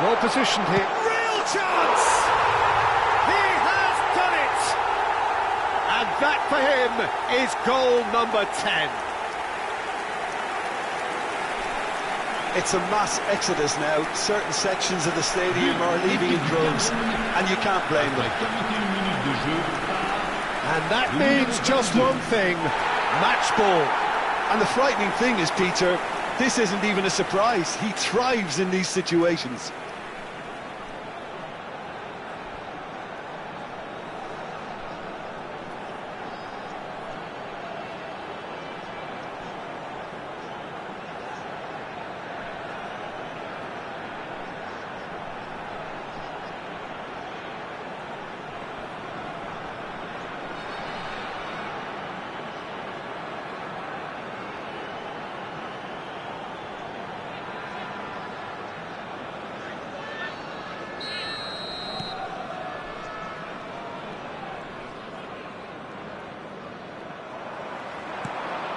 well positioned here. Real chance! He has done it! And that for him is goal number 10. It's a mass exodus now. Certain sections of the stadium are leaving in droves, and you can't blame them. And that means just one thing, match ball. And the frightening thing is, Peter, this isn't even a surprise. He thrives in these situations.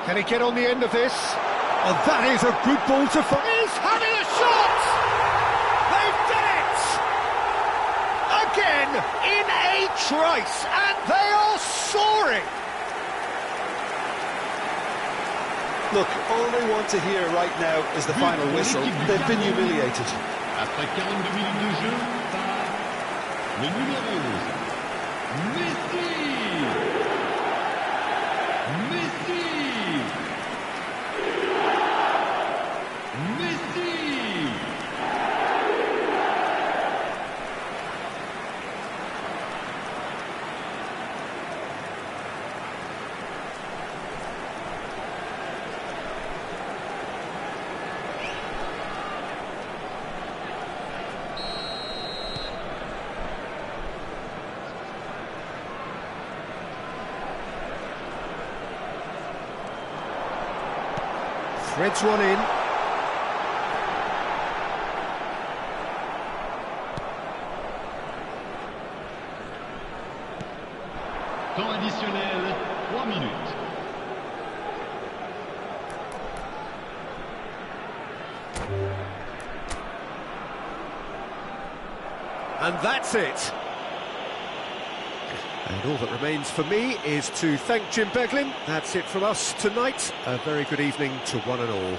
Can he get on the end of this? Oh, that is a good ball to find. He's having a shot! They've done it! Again, in a trice, and they are soaring! Look, all they want to hear right now is the final whistle. They've been humiliated. Après 42 minutes de jeu, le numéro Messi. Threads one in. Temps additionnel, 3 minutes. And that's it. And all that remains for me is to thank Jim Beglin. That's it from us tonight. A very good evening to one and all.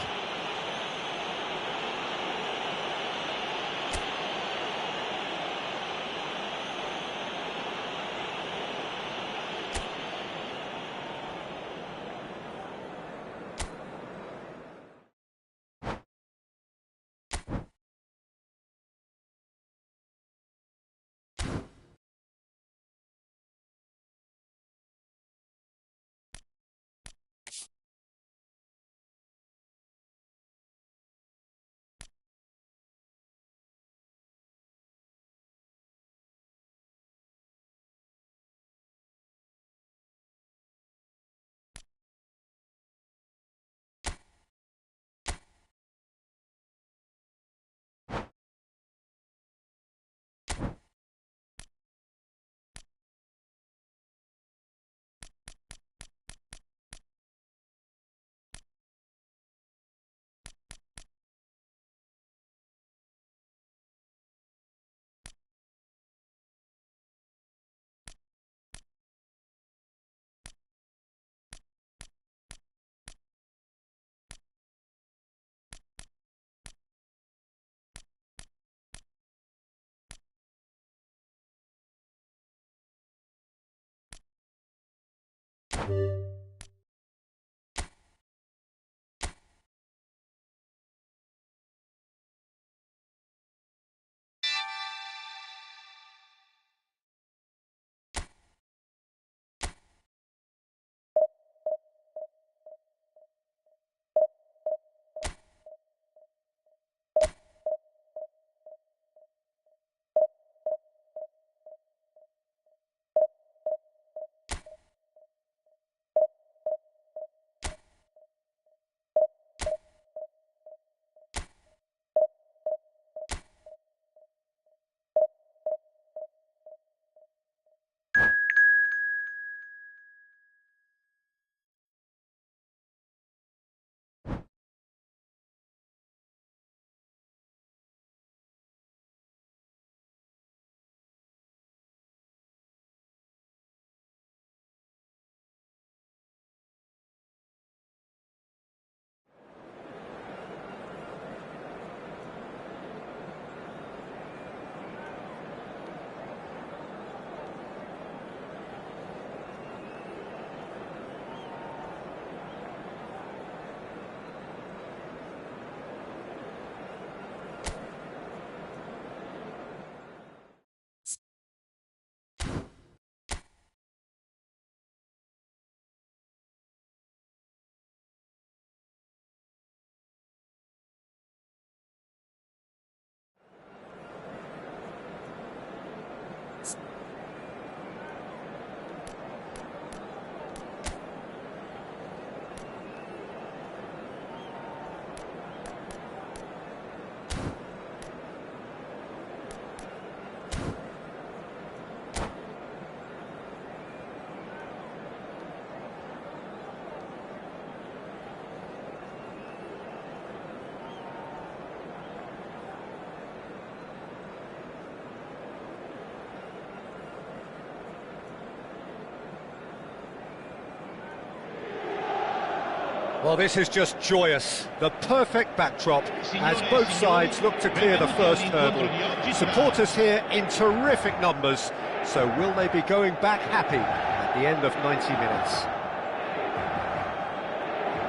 Well, this is just joyous. The perfect backdrop as both sides look to clear the first hurdle. Supporters here in terrific numbers. So will they be going back happy at the end of 90 minutes?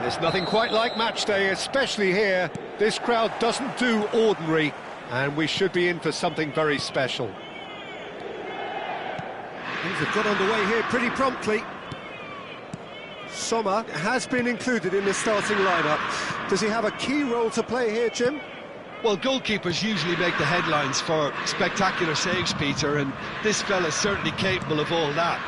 There's nothing quite like match day, especially here. This crowd doesn't do ordinary, and we should be in for something very special. Things have got underway here pretty promptly. Sommer has been included in the starting lineup. Does he have a key role to play here, Jim? Well, goalkeepers usually make the headlines for spectacular saves, Peter, and this fella's certainly capable of all that.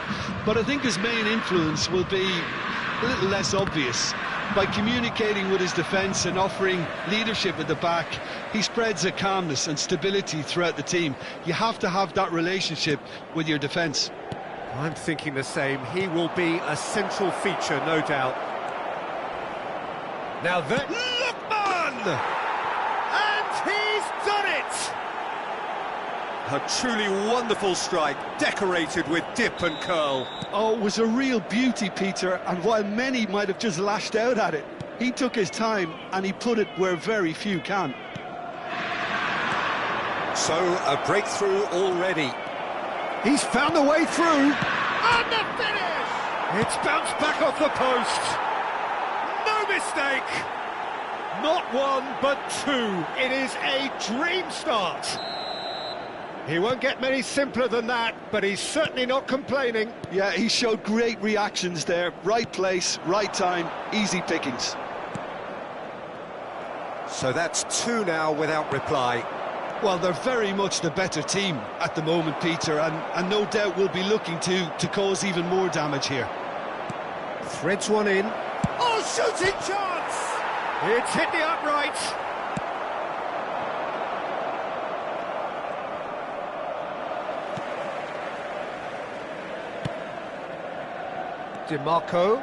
But I think his main influence will be a little less obvious. By communicating with his defence and offering leadership at the back, he spreads a calmness and stability throughout the team. You have to have that relationship with your defence. I'm thinking the same. He will be a central feature, no doubt. Now that... Lookman! And he's done it! A truly wonderful strike, decorated with dip and curl. Oh, it was a real beauty, Peter, and while many might have just lashed out at it, he took his time and he put it where very few can. So, a breakthrough already. He's found a way through. And the finish! It's bounced back off the post. No mistake. Not one, but two. It is a dream start. He won't get many simpler than that, but he's certainly not complaining. Yeah, he showed great reactions there. Right place, right time, easy pickings. So that's two now without reply. Well, they're very much the better team at the moment, Peter, and no doubt will be looking to cause even more damage here. Threads one in. Oh, shooting chance! It's hit the upright. DiMarco.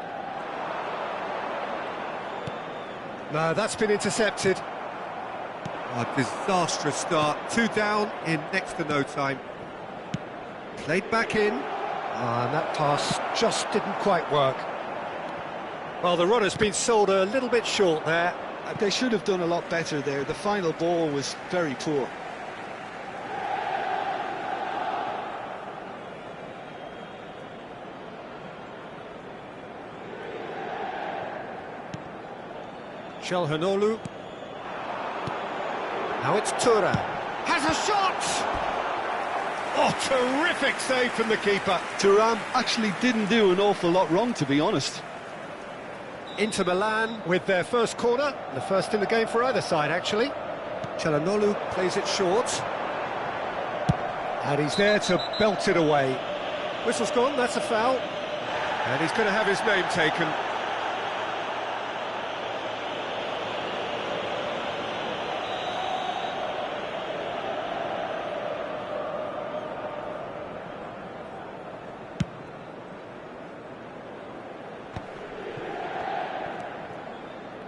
No, that's been intercepted. A disastrous start. Two down in next to no time. Played back in. And that pass just didn't quite work. Well, the runner's been sold a little bit short there. They should have done a lot better there. The final ball was very poor. Çalhanoğlu. Now it's Thuram. Has a shot! Oh, terrific save from the keeper. Thuram actually didn't do an awful lot wrong, to be honest. Inter Milan with their first corner. The first in the game for either side, actually. Çalhanoğlu plays it short. And he's there to belt it away. Whistle's gone, that's a foul. And he's going to have his name taken.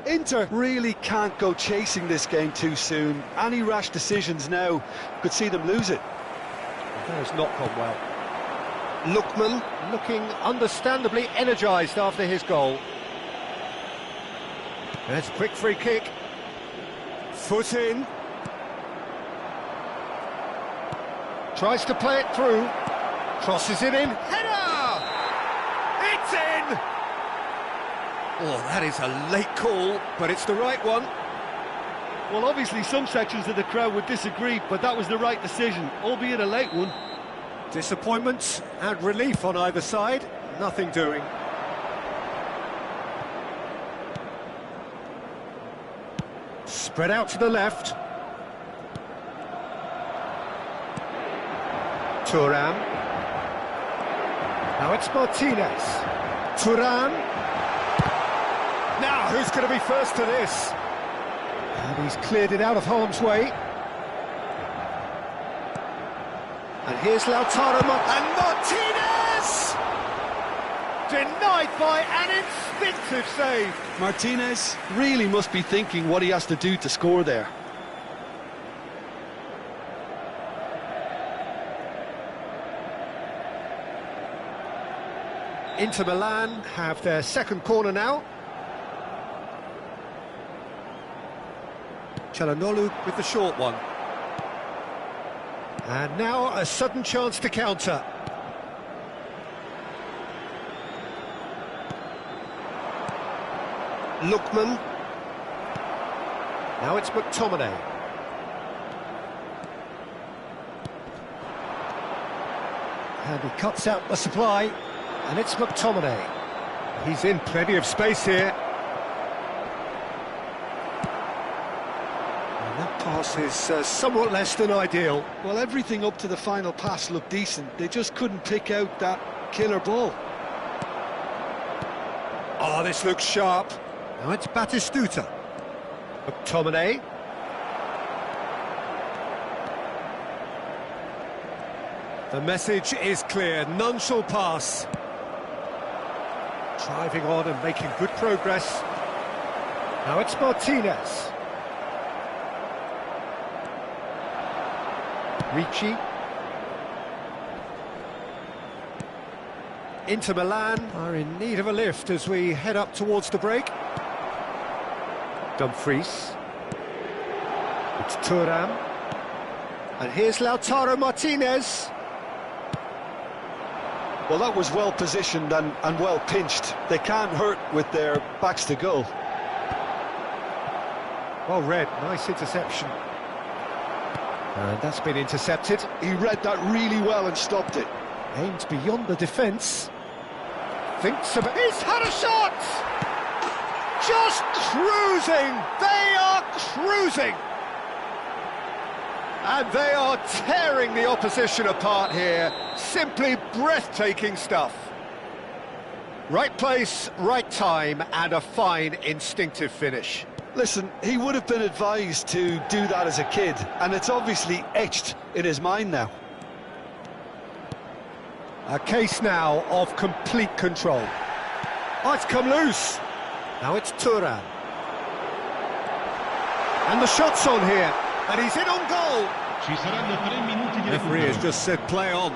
Inter really can't go chasing this game too soon. Any rash decisions now could see them lose it. That has not gone well. Lookman looking understandably energised after his goal. There's a quick free kick. Foot in. Tries to play it through. Crosses it in. Header! It's in! Oh, that is a late call, but it's the right one. Well, obviously some sections of the crowd would disagree, but that was the right decision, albeit a late one. Disappointment and relief on either side, nothing doing. Spread out to the left. Thuram. Now it's Martinez. Thuram. Now, who's going to be first to this? And he's cleared it out of harm's way. And here's Lautaro and Martinez! Denied by an instinctive save. Martinez really must be thinking what he has to do to score there. Inter Milan have their second corner now. Çalhanoğlu with the short one. And now a sudden chance to counter. Lookman. Now it's McTominay. And he cuts out the supply, and it's McTominay. He's in plenty of space here. And that pass is somewhat less than ideal. Well, everything up to the final pass looked decent. They just couldn't pick out that killer ball. Oh, this looks sharp. Now it's Batistuta. McTominay. The message is clear, none shall pass. Driving on and making good progress. Now it's Martinez. Ricci. Inter Milan are in need of a lift as we head up towards the break. Dumfries. It's Thuram. And here's Lautaro Martinez. Well, that was well positioned and well pinched. They can't hurt with their backs to goal. Well read, nice interception. And that's been intercepted. He read that really well and stopped it. Aimed beyond the defence. Thinks about... He's had a shot! Just cruising! They are cruising! And they are tearing the opposition apart here. Simply breathtaking stuff. Right place, right time, and a fine instinctive finish. Listen, he would have been advised to do that as a kid, and it's obviously etched in his mind now. A case now of complete control. Oh, it's come loose. Now it's Thuram. And the shot's on here. And he's in on goal. Ci saranno 3 minuti di Referee has just said play on.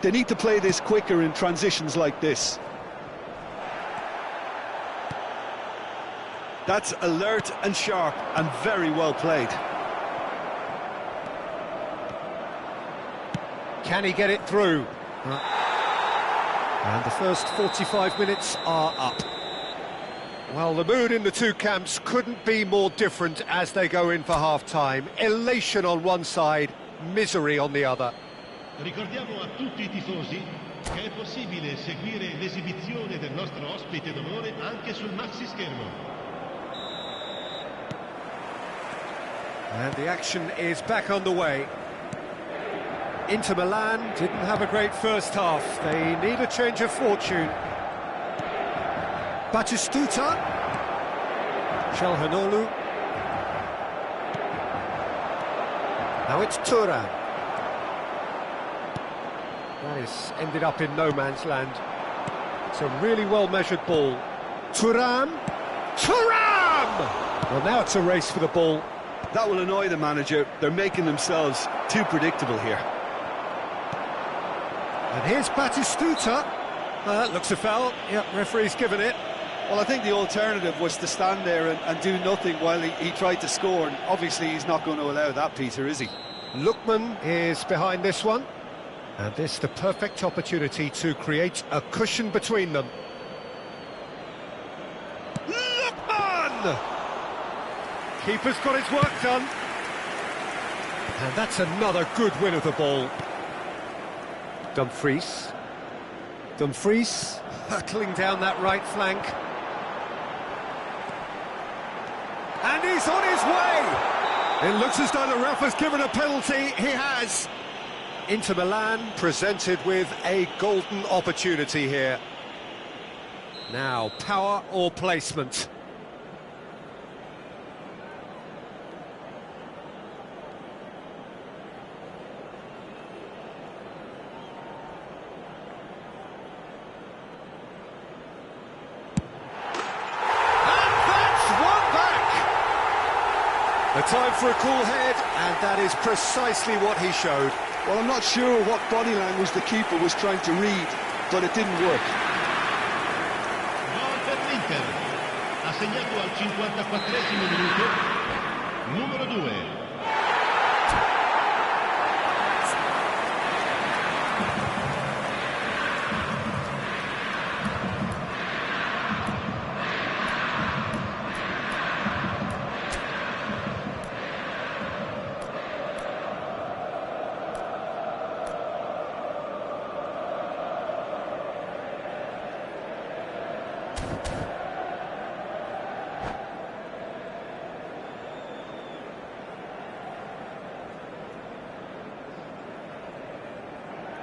They need to play this quicker in transitions like this. That's alert and sharp and very well played. Can he get it through? And the first 45 minutes are up. Well, the mood in the two camps couldn't be more different as they go in for half-time. Elation on one side, misery on the other. Ricordiamo a tutti i tifosi che è possibile seguire l'esibizione del nostro ospite d'onore anche sul maxi schermo. And the action is back underway. Inter Milan didn't have a great first half. They need a change of fortune. Batistuta. Çalhanoğlu. Now it's Thuram. That is ended up in no man's land. It's a really well-measured ball. Thuram! Thuram! Well, now it's a race for the ball. That will annoy the manager. They're making themselves too predictable here. And here's Batistuta. That looks a foul. Yep, referee's given it. Well, I think the alternative was to stand there and do nothing while he tried to score, and obviously he's not going to allow that, Peter, is he? Lookman is behind this one. And this the perfect opportunity to create a cushion between them. Lookman! Keeper's got his work done. And that's another good win of the ball. Dumfries. Dumfries hurtling down that right flank. And he's on his way! It looks as though the ref has given a penalty. He has. Inter Milan presented with a golden opportunity here. Now, power or placement? A time for a cool head, and that is precisely what he showed. Well, I'm not sure what body language the keeper was trying to read, but it didn't work. Gol per l'Inter. 54esimo minuto, numero 2.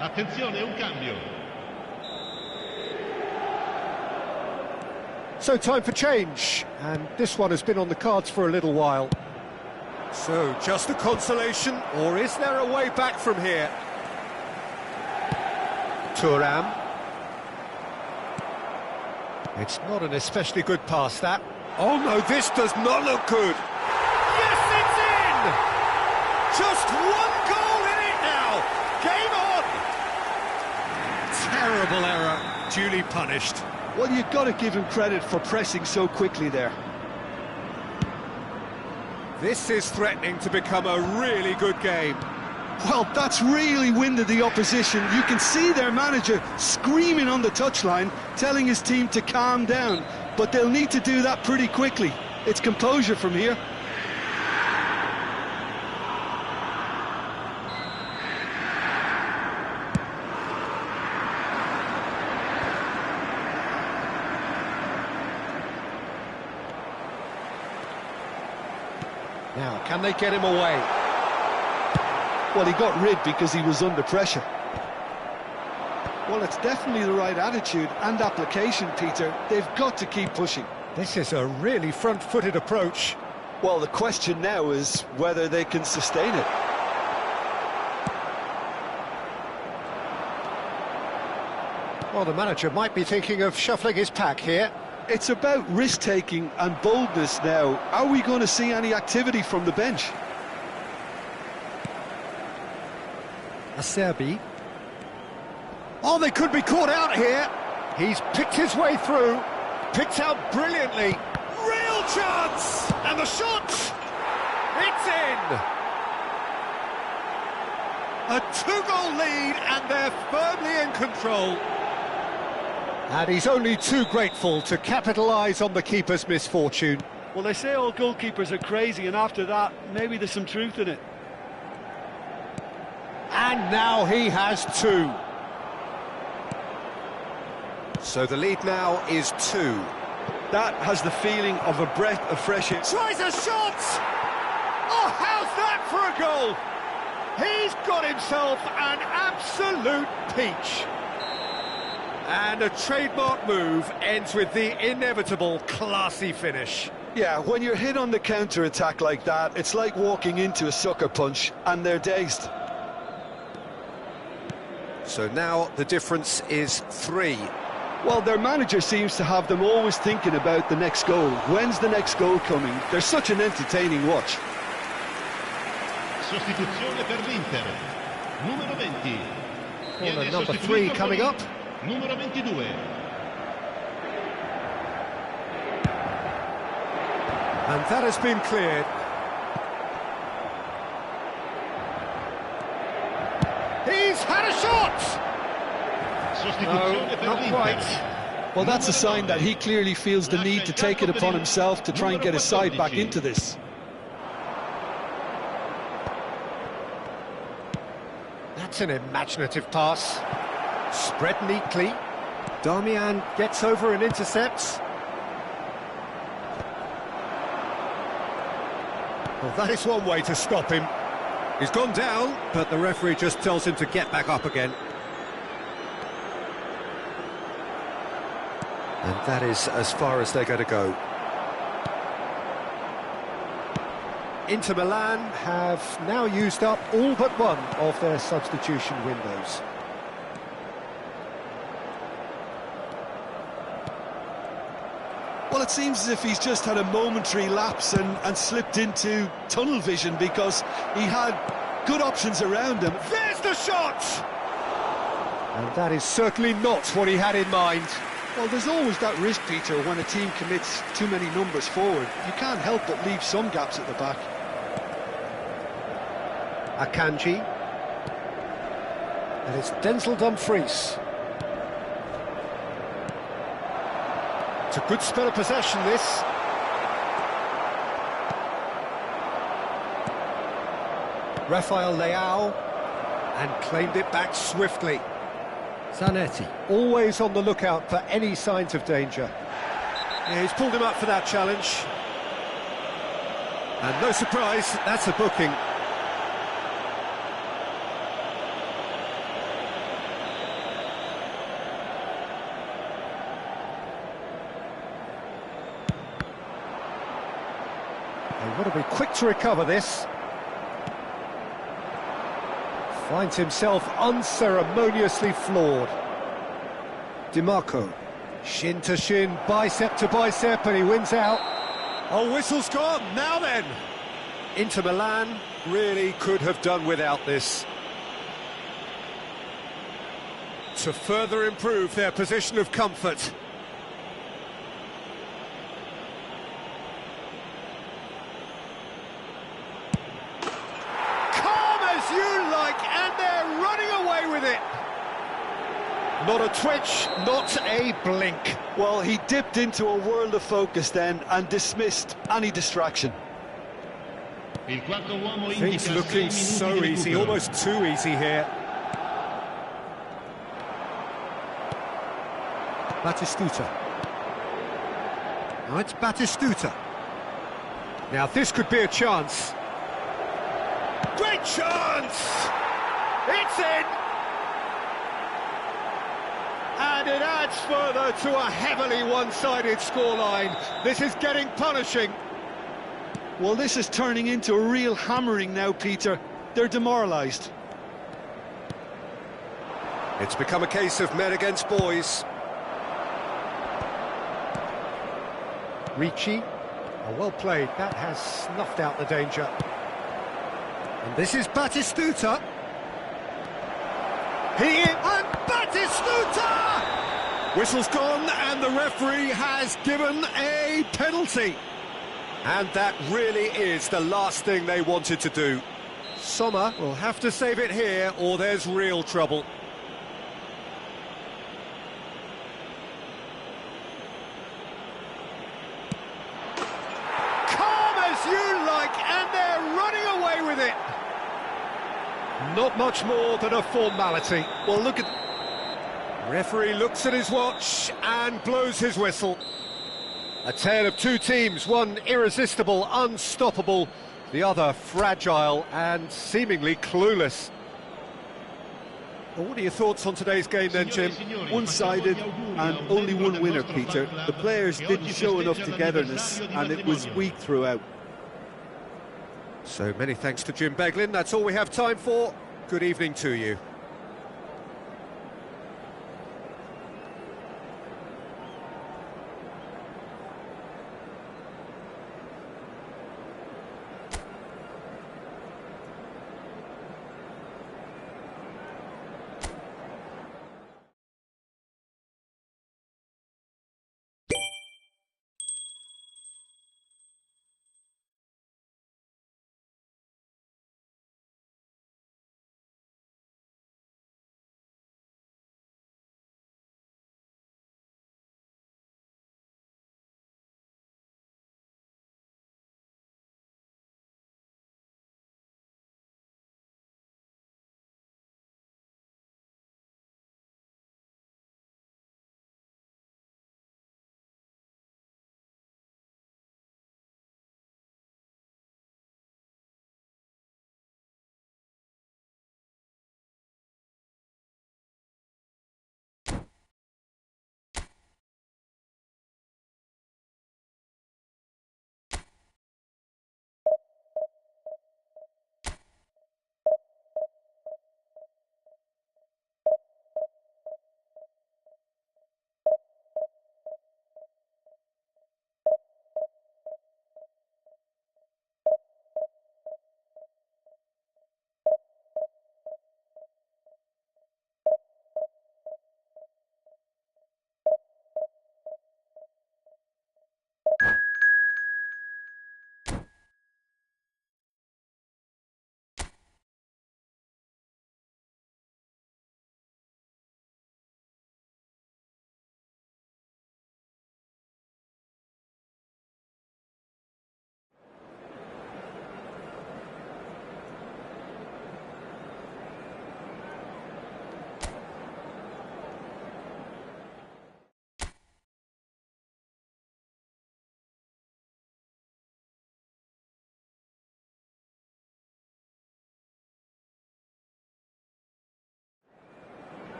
Attenzione, un cambio. So time for change, and this one has been on the cards for a little while. So, just a consolation, or is there a way back from here? Thuram. It's not an especially good pass, that. Oh no, this does not look good. Yes, it's in! Just one goal in it now. Game on! Terrible error, duly punished. Well, you've got to give him credit for pressing so quickly there. This is threatening to become a really good game. Well, that's really winded the opposition. You can see their manager screaming on the touchline, telling his team to calm down. But they'll need to do that pretty quickly. It's composure from here. Now, can they get him away? Well, he got rid because he was under pressure. Well, it's definitely the right attitude and application, Peter. They've got to keep pushing. This is a really front-footed approach. Well, the question now is whether they can sustain it. Well, the manager might be thinking of shuffling his pack here. It's about risk-taking and boldness now. Are we going to see any activity from the bench? Acerbi. Oh, they could be caught out here. He's picked his way through, picked out brilliantly. Real chance! And the shot! It's in! A two-goal lead, and they're firmly in control. And he's only too grateful to capitalise on the keeper's misfortune. Well, they say all goalkeepers are crazy, and after that, maybe there's some truth in it. And now he has two. So the lead now is 2. That has the feeling of a breath of fresh air. Tries a shot! Oh, how's that for a goal? He's got himself an absolute peach. And a trademark move ends with the inevitable classy finish. Yeah, when you're hit on the counter-attack like that, it's like walking into a sucker punch, and they're dazed. So now the difference is 3. Well, their manager seems to have them always thinking about the next goal. When's the next goal coming? They're such an entertaining watch. Sostituzione per l'Inter. Numero 20. Well, number 3 coming up. Numero 22. And that has been cleared. He's had a shot! No, not quite. Well, that's a sign that he clearly feels the need to take it upon himself to try and get his side back into this. That's an imaginative pass. Spread neatly. Darmian gets over and intercepts. Well, that is one way to stop him. He's gone down, but the referee just tells him to get back up again. And that is as far as they're going to go. Inter Milan have now used up all but one of their substitution windows. Well, it seems as if he's just had a momentary lapse and slipped into tunnel vision because he had good options around him. There's the shot! And that is certainly not what he had in mind. Well, there's always that risk, Peter, when a team commits too many numbers forward. You can't help but leave some gaps at the back. Akanji. And it's Denzel Dumfries. It's a good spell of possession, this. Rafael Leao, and claimed it back swiftly. Zanetti, always on the lookout for any signs of danger. Yeah, he's pulled him up for that challenge. And no surprise, that's a booking. They want to be quick to recover this. Finds himself unceremoniously floored. DiMarco, shin to shin, bicep to bicep, and he wins out. Oh, whistle's gone, now then! Inter Milan really could have done without this. To further improve their position of comfort. Not a twitch, not a blink. Well, he dipped into a world of focus then and dismissed any distraction. Things looking so easy, almost too easy here. Batistuta. Now it's Batistuta. Now this could be a chance. Great chance! It's in! And it adds further to a heavily one-sided scoreline. This is getting punishing. Well, this is turning into a real hammering now, Peter. They're demoralised. It's become a case of men against boys. Ricci. Oh, well played. That has snuffed out the danger. And this is Batistuta. And Batistuta! Whistle's gone and the referee has given a penalty. And that really is the last thing they wanted to do. Sommer will have to save it here or there's real trouble. Calm as you like, and they're running away with it. Not much more than a formality. Well, look at... Referee looks at his watch and blows his whistle. A tale of two teams, one irresistible, unstoppable, the other fragile and seemingly clueless. Well, what are your thoughts on today's game then, Jim? One-sided and only one winner, Peter. The players didn't show enough togetherness and it was weak throughout. So many thanks to Jim Beglin. That's all we have time for. Good evening to you.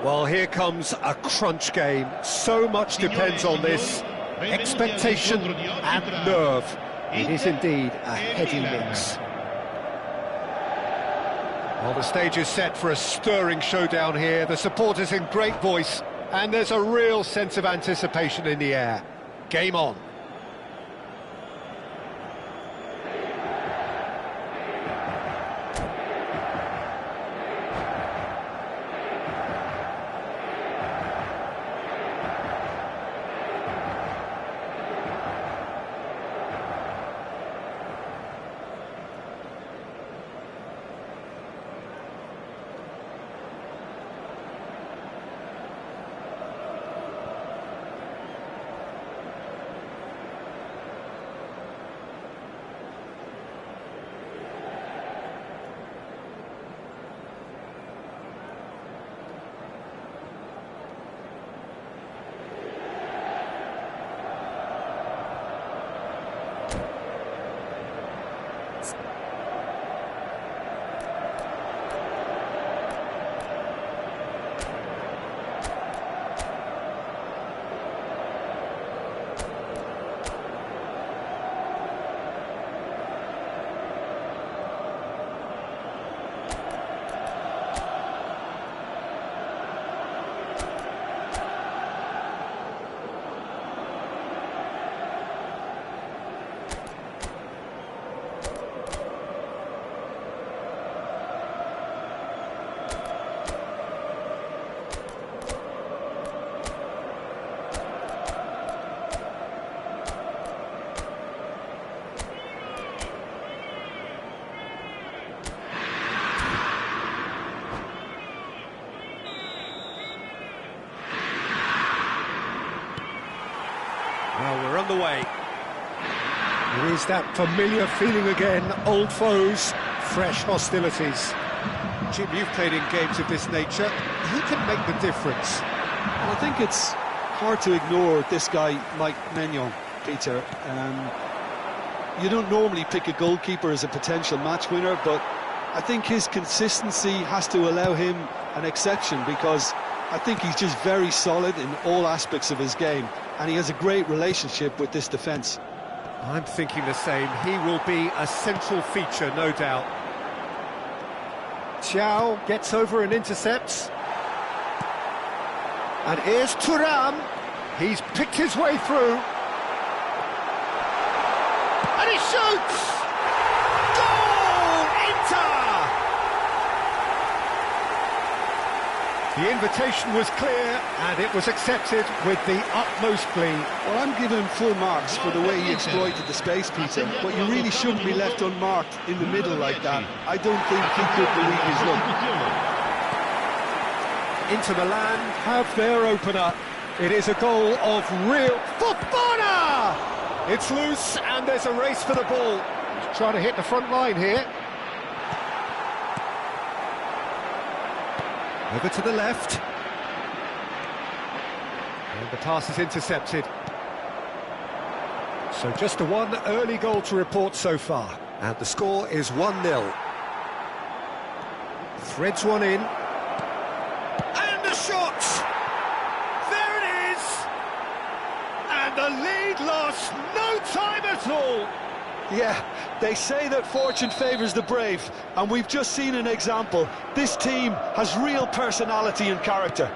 Well, here comes a crunch game. So much depends on this. Expectation and nerve. It is indeed a heady mix. Well, the stage is set for a stirring showdown here. The supporters in great voice, and there's a real sense of anticipation in the air. Game on. Well, we're on the way. It is that familiar feeling again, old foes, fresh hostilities. Jim, you've played in games of this nature. Who can make the difference? Well, I think it's hard to ignore this guy, Mike Maignan, Peter. You don't normally pick a goalkeeper as a potential match winner, but I think his consistency has to allow him an exception, because I think he's just very solid in all aspects of his game, and he has a great relationship with this defence. I'm thinking the same. He will be a central feature, no doubt. Xiao gets over and intercepts. And here's Thuram. He's picked his way through. And he shoots! Goal! Inter! The invitation was clear, and it was accepted with the utmost glee. Well, I'm giving him full marks for the way he exploited the space, Peter, but you really shouldn't be left unmarked in the middle like that. I don't think he could believe his luck. Inter Milan have their opener. It is a goal of real... Fofana! It's loose, and there's a race for the ball. He's trying to hit the front line here. Over to the left. And the pass is intercepted. So just the one early goal to report so far. And the score is 1-0. Threads one in. And the shot! There it is! And the lead lost no time at all! Yeah, they say that fortune favours the brave, and we've just seen an example. This team has real personality and character.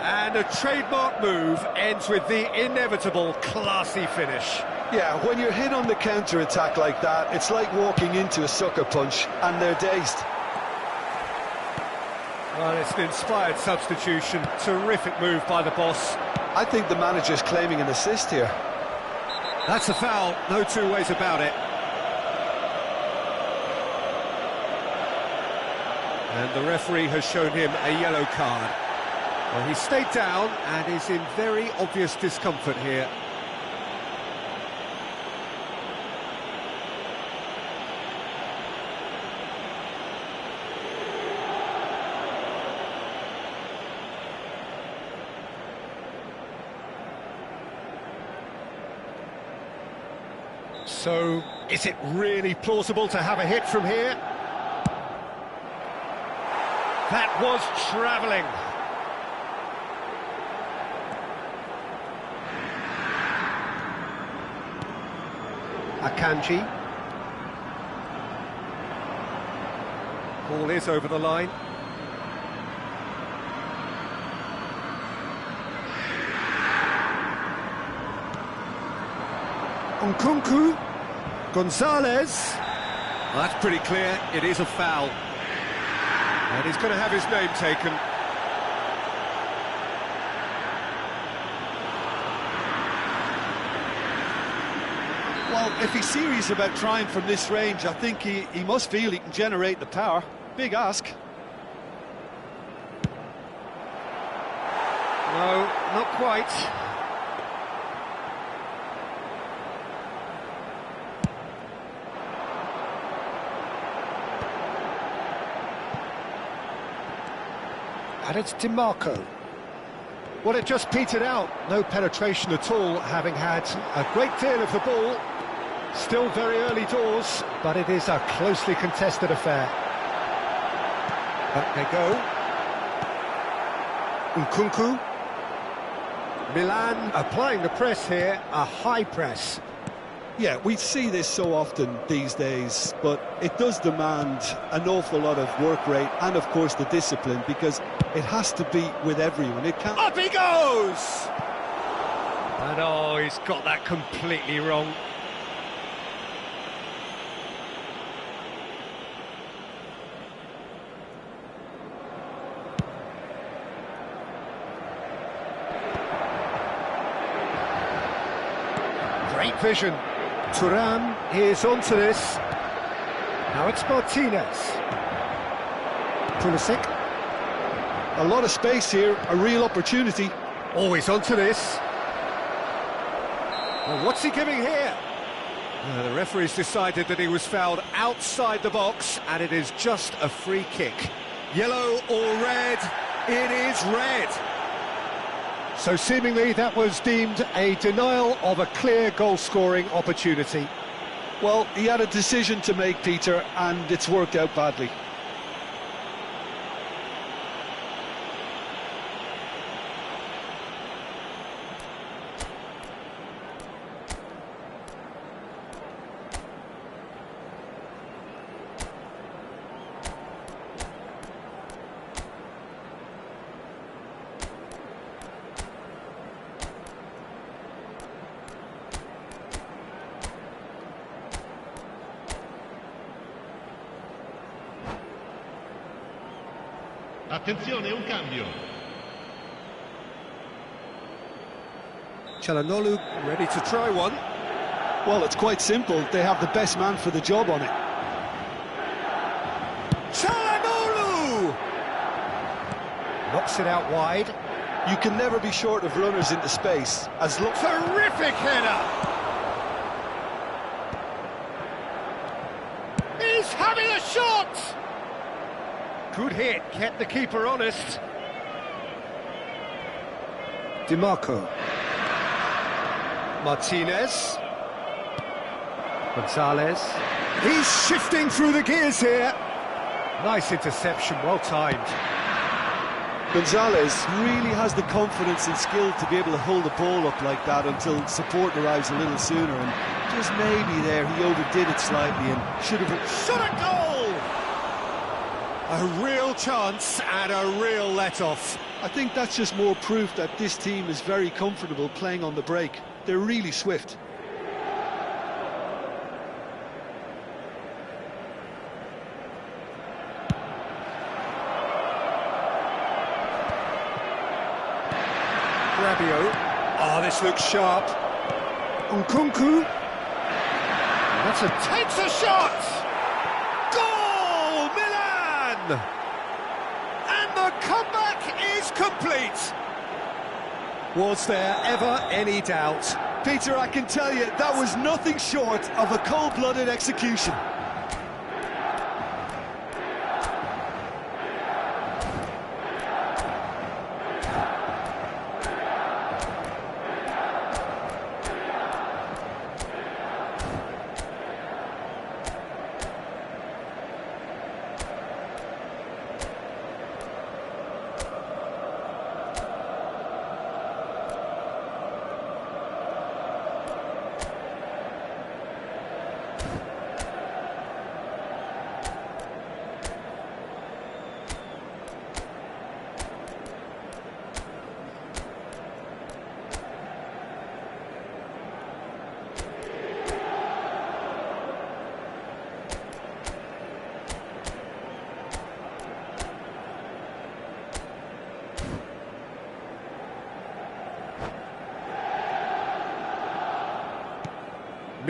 And a trademark move ends with the inevitable classy finish. Yeah, when you're hit on the counter-attack like that, it's like walking into a sucker punch, and they're dazed. Well, it's an inspired substitution. Terrific move by the boss. I think the manager's claiming an assist here. That's a foul, no two ways about it. And the referee has shown him a yellow card. Well, he stayed down and is in very obvious discomfort here. So, is it really plausible to have a hit from here? That was travelling. Akanji. Ball is over the line. Nkunku. Gonzalez. That's pretty clear, it is a foul. And he's going to have his name taken. Well, if he's serious about trying from this range, I think he must feel he can generate the power. Big ask. No, not quite. And it's DiMarco. Well, it just petered out. No penetration at all, having had a great deal of the ball. Still very early doors, but it is a closely contested affair. Back they go. Nkunku. Milan applying the press here, a high press. Yeah, we see this so often these days, but it does demand an awful lot of work rate and, of course, the discipline, because it has to be with everyone. It can't... Up he goes! And oh, he's got that completely wrong. Great vision. Thuram is onto this. Now it's Martinez. Pulisic. A lot of space here, a real opportunity. Always onto this. Well, what's he giving here? The referee's decided that he was fouled outside the box, and it is just a free kick. Yellow or red? It is red. So seemingly that was deemed a denial of a clear goal-scoring opportunity. Well, he had a decision to make, Peter, and it's worked out badly. Attenzione, un cambio. Çalhanoğlu ready to try one. Well, it's quite simple. They have the best man for the job on it. Çalhanoğlu! Knocks it out wide. You can never be short of runners into space. Terrific header! He's having a shot! Good hit, kept the keeper honest. DiMarco. Martinez. Gonzalez. He's shifting through the gears here. Nice interception, well timed. Gonzalez really has the confidence and skill to be able to hold the ball up like that until support arrives a little sooner, and just maybe there he overdid it slightly and should have... Shot a goal! A real chance and a real let-off. I think that's just more proof that this team is very comfortable playing on the break. They're really swift. Rabiot. Oh, this looks sharp. Nkunku. Takes a shot! Goal! Milan! And the comeback is complete. Was there ever any doubt? Peter, I can tell you, that was nothing short of a cold-blooded execution.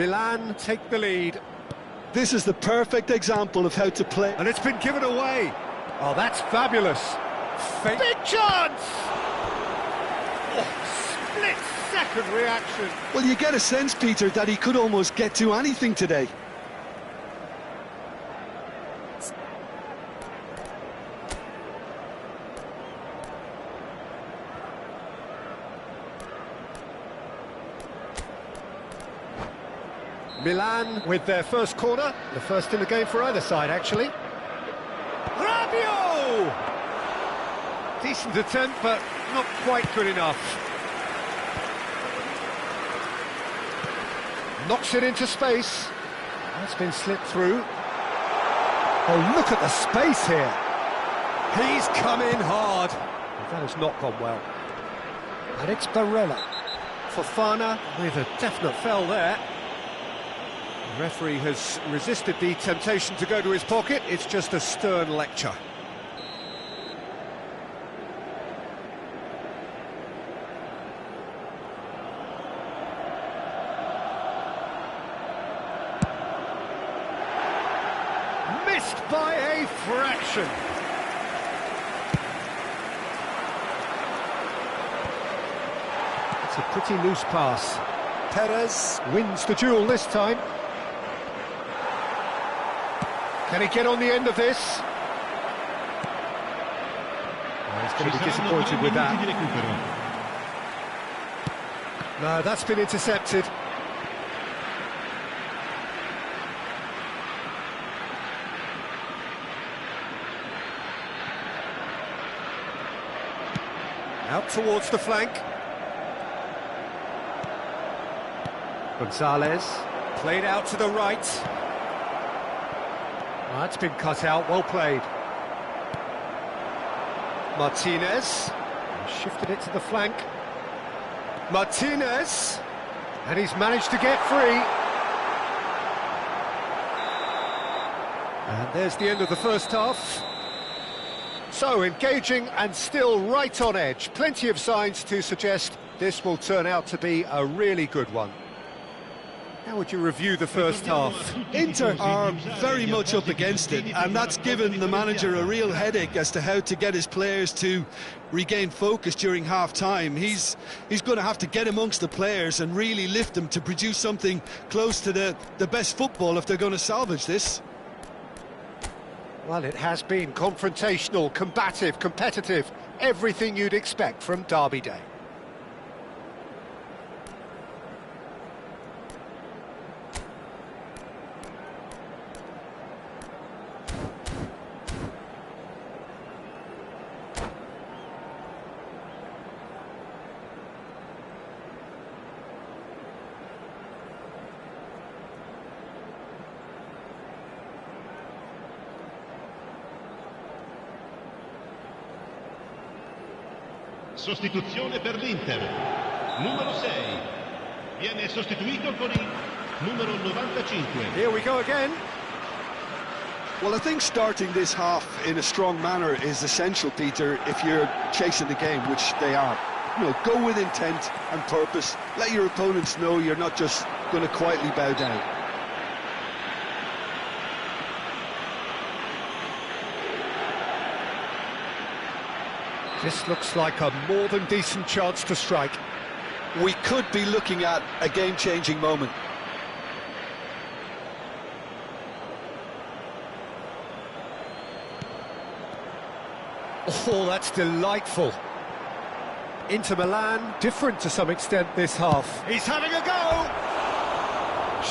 Milan take the lead. This is the perfect example of how to play. And it's been given away. Oh, that's fabulous. Big chance! Oh, split-second reaction. Well, you get a sense, Peter, that he could almost get to anything today. Milan with their first corner, the first in the game for either side, actually. Rabiot! Decent attempt, but not quite good enough. Knocks it into space. That's been slipped through. Oh, look at the space here. He's come in hard. That has not gone well. And it's Barella. Fofana with a definite foul there. The referee has resisted the temptation to go to his pocket. It's just a stern lecture. Missed by a fraction. It's a pretty loose pass. Perez wins the duel this time. Can he get on the end of this? Oh, he's going to be disappointed with that. No, that's been intercepted. Out towards the flank. Gonzalez, played out to the right. Well, that's been cut out, well played. Martinez, shifted it to the flank. Martinez, and he's managed to get free. And there's the end of the first half. So, engaging and still right on edge. Plenty of signs to suggest this will turn out to be a really good one. How would you review the first half? Inter are very much up against it, and that's given the manager a real headache as to how to get his players to regain focus during half-time. He's going to have to get amongst the players and really lift them to produce something close to the best football if they're going to salvage this. Well, it has been confrontational, combative, competitive, everything you'd expect from Derby Day. Sostituzione per l'Inter. Numero 6. Viene sostituito con il numero 95. Here we go again. Well, I think starting this half in a strong manner is essential, Peter, if you're chasing the game, which they are. You know, go with intent and purpose. Let your opponents know you're not just going to quietly bow down. This looks like a more than decent chance to strike. We could be looking at a game-changing moment. Oh, that's delightful. Inter Milan, different to some extent this half. He's having a go!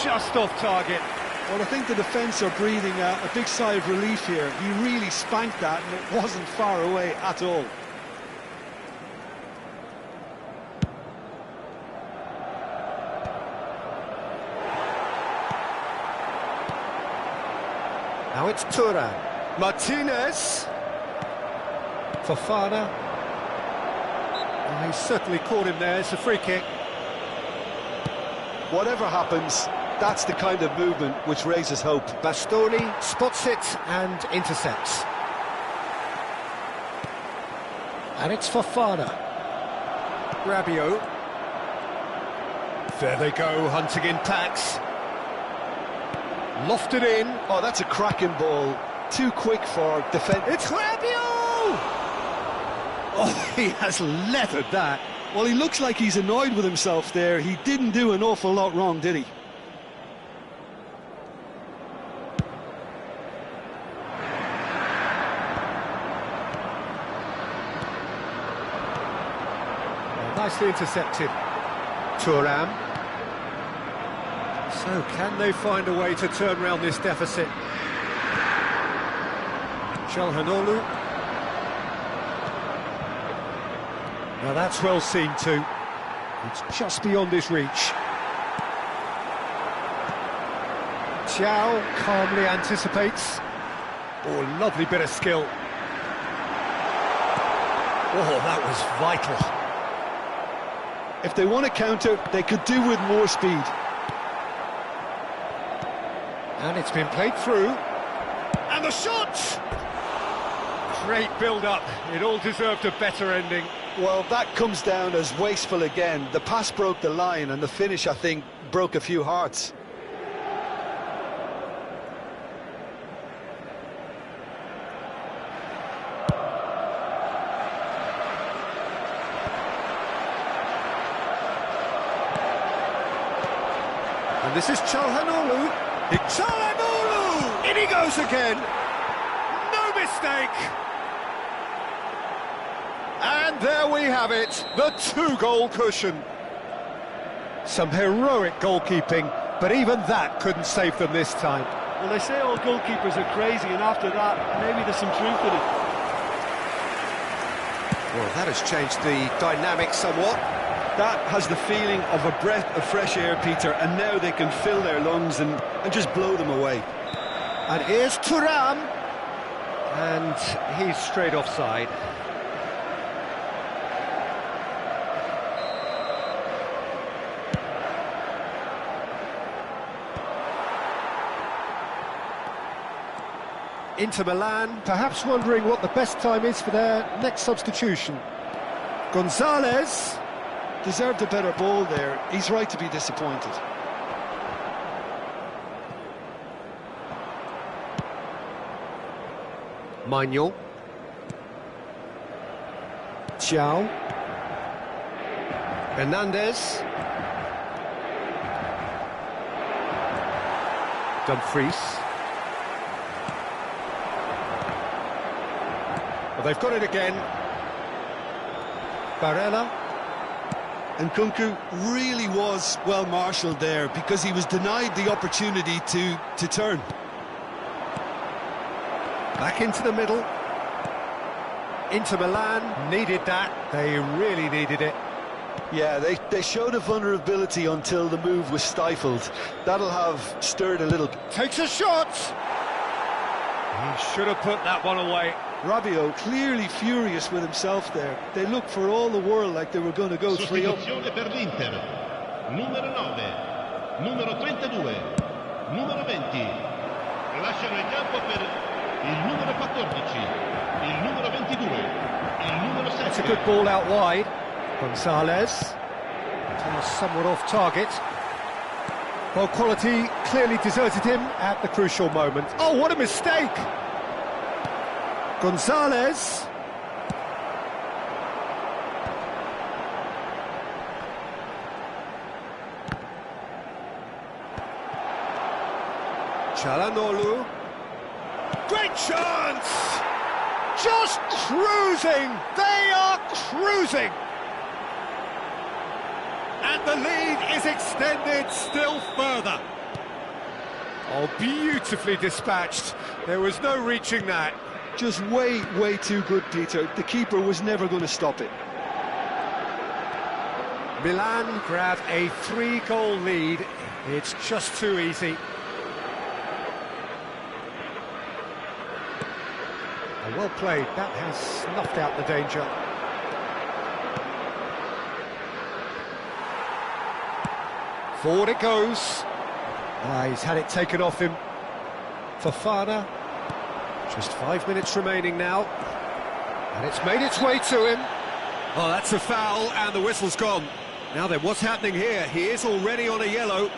Just off target. Well, I think the defence are breathing a big sigh of relief here. He really spanked that, and it wasn't far away at all. Now it's Thuram. Martinez. Fofana. Oh, he's certainly caught him there. It's a free kick. Whatever happens, that's the kind of movement which raises hope. Bastoni spots it and intercepts. And it's Fofana. Rabiot. There they go, hunting in packs. Lofted in. Oh, that's a cracking ball. Too quick for defence. It's Rabiot! Oh, he has leathered that. Well, he looks like he's annoyed with himself there. He didn't do an awful lot wrong, did he? Nicely intercepted. Thuram. So can they find a way to turn around this deficit? Çalhanoğlu. Now that's well seen too. It's just beyond his reach. Thiaw calmly anticipates. Oh, lovely bit of skill. Oh, that was vital. If they want to counter, they could do with more speed. And it's been played through. And the shot! Great build-up. It all deserved a better ending. Well, that comes down as wasteful again. The pass broke the line, and the finish, I think, broke a few hearts. And this is Çalhanoğlu. Çalhanoğlu! In he goes again. No mistake. And there we have it, the two-goal cushion. Some heroic goalkeeping, but even that couldn't save them this time. Well, they say all goalkeepers are crazy, and after that, maybe there's some truth in it. Well, that has changed the dynamic somewhat. That has the feeling of a breath of fresh air, Peter, and now they can fill their lungs and just blow them away. And here's Thuram. And he's straight offside. Inter Milan, perhaps wondering what the best time is for their next substitution. Gonzalez. Deserved a better ball there. He's right to be disappointed. Maignan. Thiaw. Hernandez. Dumfries. Well, they've got it again. Barella. And Kunku really was well marshalled there because he was denied the opportunity to turn. Back into the middle. Inter Milan needed that. They really needed it. Yeah, they showed a vulnerability until the move was stifled. That'll have stirred a little. Takes a shot! He should have put that one away. Rabiot clearly furious with himself there. They looked for all the world like they were going to go 3-up. Sostituzione per l'Inter. Numero 9, numero 32, numero 20. Lasciano il campo per il numero 14, il numero 22, il numero 7. It's a good ball out wide. Gonzalez. Somewhat off target. Well, quality clearly deserted him at the crucial moment. Oh, what a mistake! Gonzalez. Çalhanoğlu. Great chance! Just cruising! They are cruising! And the lead is extended still further. Oh, beautifully dispatched. There was no reaching that. Just way too good, Peter. The keeper was never going to stop it. Milan grab a 3-goal lead. It's just too easy. Oh, well played. That has snuffed out the danger. Forward it goes. He's had it taken off him. Fofana. Just 5 minutes remaining now. And it's made its way to him. Oh, that's a foul, and the whistle's gone. Now then, what's happening here? He is already on a yellow.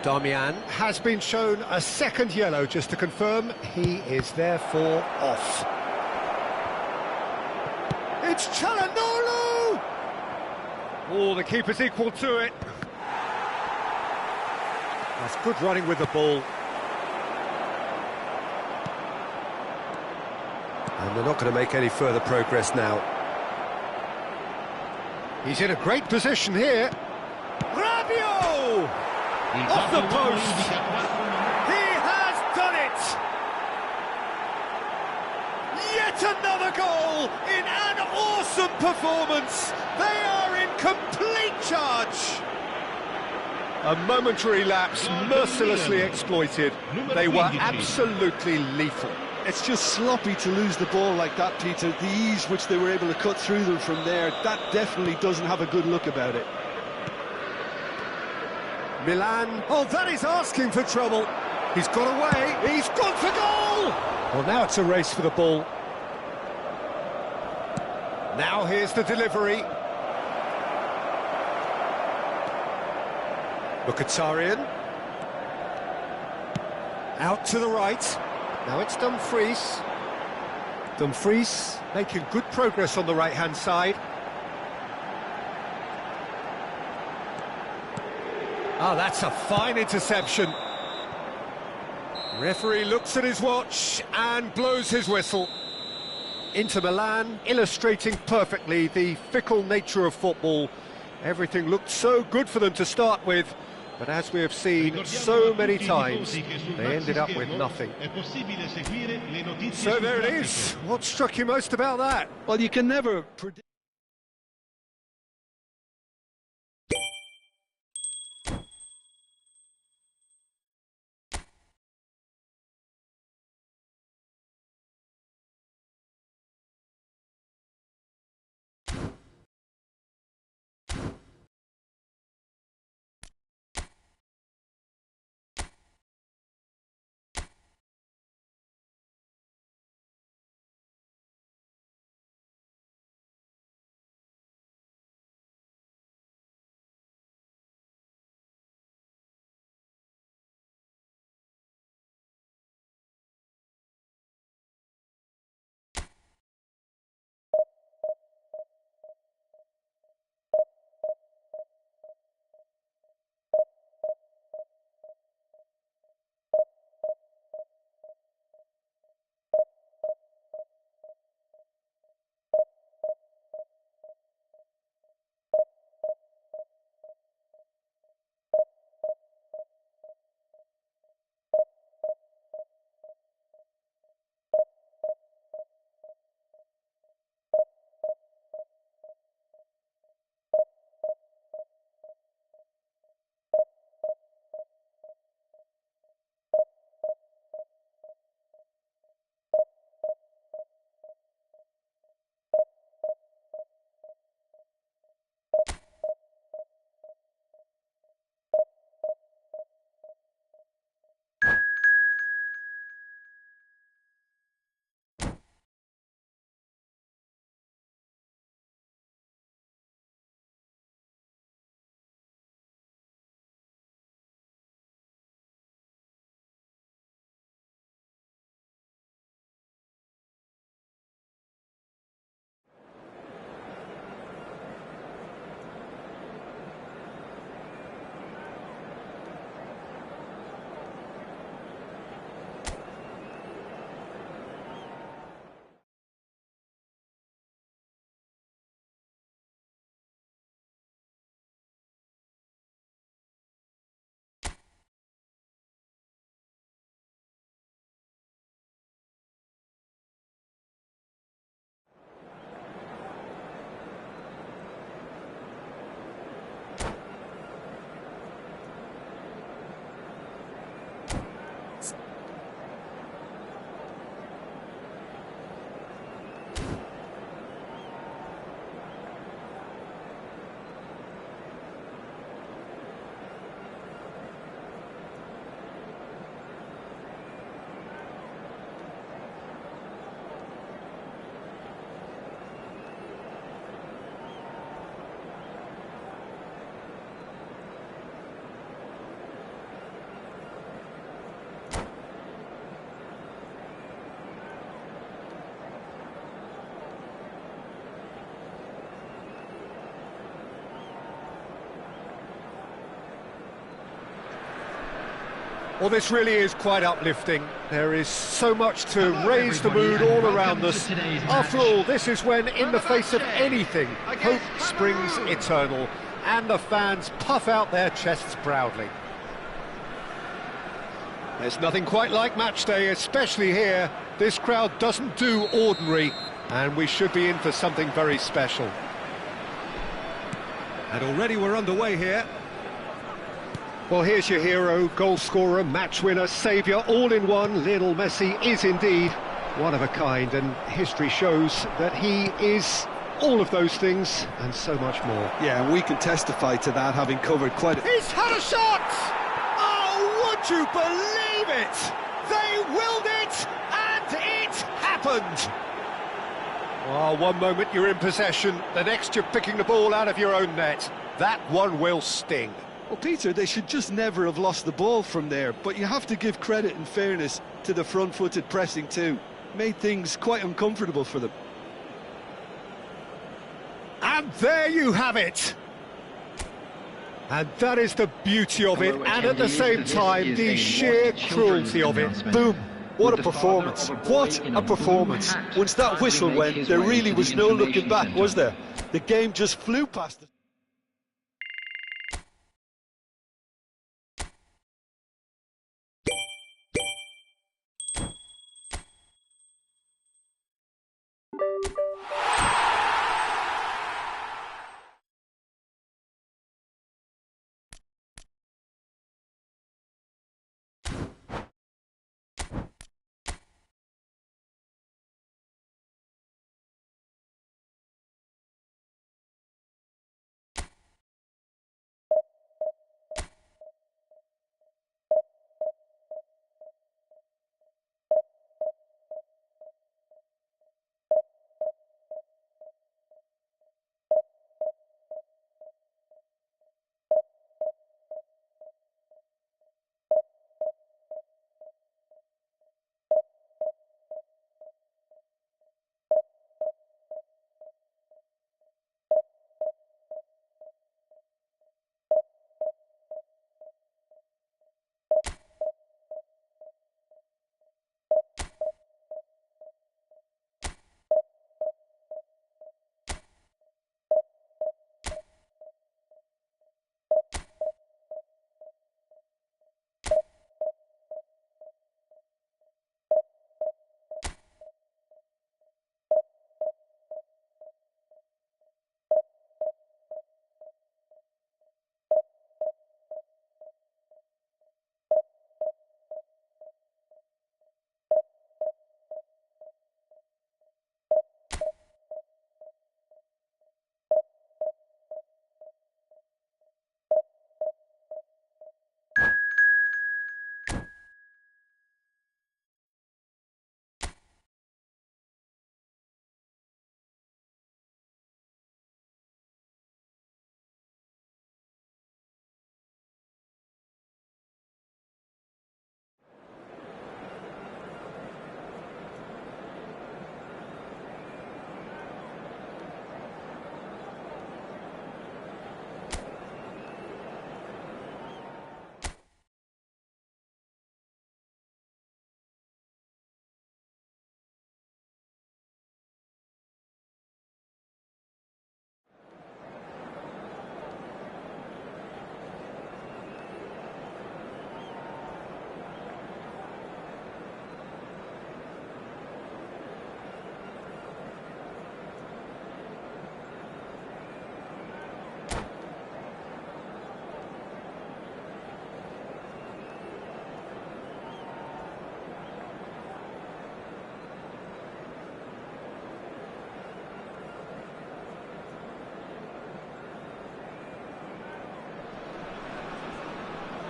Damian has been shown a second yellow, just to confirm he is therefore off. It's Çalhanoğlu! Oh, the keeper's equal to it. That's good running with the ball. And they're not going to make any further progress now. He's in a great position here. Rabiot! Off the post! He has done it! Yet another goal in an awesome performance! They are in complete charge! A momentary lapse, mercilessly exploited. They were absolutely lethal. It's just sloppy to lose the ball like that, Peter. The ease which they were able to cut through them from there, that definitely doesn't have a good look about it. Milan, oh, that is asking for trouble. He's got away, he's gone for goal! Well, now it's a race for the ball. Now here's the delivery. Mkhitaryan. Out to the right. Now it's Dumfries. Dumfries making good progress on the right-hand side. Oh, that's a fine interception. Referee looks at his watch and blows his whistle. Inter Milan illustrating perfectly the fickle nature of football. Everything looked so good for them to start with, but as we have seen so many times, they ended up with nothing. So there it is. What struck you most about that? Well, you can never predict. Well, this really is quite uplifting. There is so much to raise the mood all around us. After all, this is when, in the face of anything, hope springs eternal, and the fans puff out their chests proudly. There's nothing quite like match day, especially here. This crowd doesn't do ordinary, and we should be in for something very special. And already we're underway here. Well, here's your hero, goal scorer, match winner, saviour, all in one. Lionel Messi is indeed one of a kind, and history shows that he is all of those things and so much more. Yeah, and we can testify to that, having covered quite a... He's had a shot! Oh, would you believe it? They willed it, and it happened! Oh, one moment you're in possession, the next you're picking the ball out of your own net. That one will sting. Well, Peter, they should just never have lost the ball from there, but you have to give credit and fairness to the front-footed pressing too. Made things quite uncomfortable for them. And there you have it! And that is the beauty of it, and at the same time, the sheer cruelty of it. Boom! What a performance. What a performance. Once that whistle went, there really was no looking back, was there? The game just flew past us.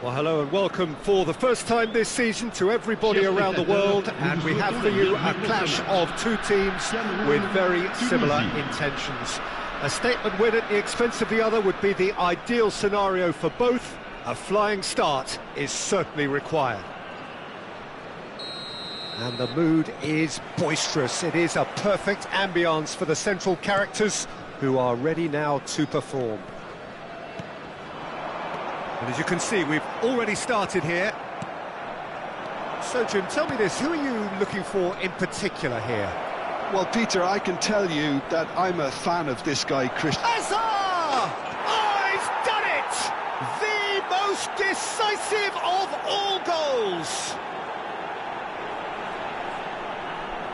Well, hello and welcome for the first time this season to everybody around the world, and we have for you a clash of two teams with very similar intentions. A statement win at the expense of the other would be the ideal scenario for both. A flying start is certainly required. And the mood is boisterous. It is a perfect ambience for the central characters who are ready now to perform. And as you can see, we've already started here. So, Jim, tell me this, who are you looking for in particular here? Well, Peter, I can tell you that I'm a fan of this guy, Christian. Hazard! Oh, he's done it! The most decisive of all goals!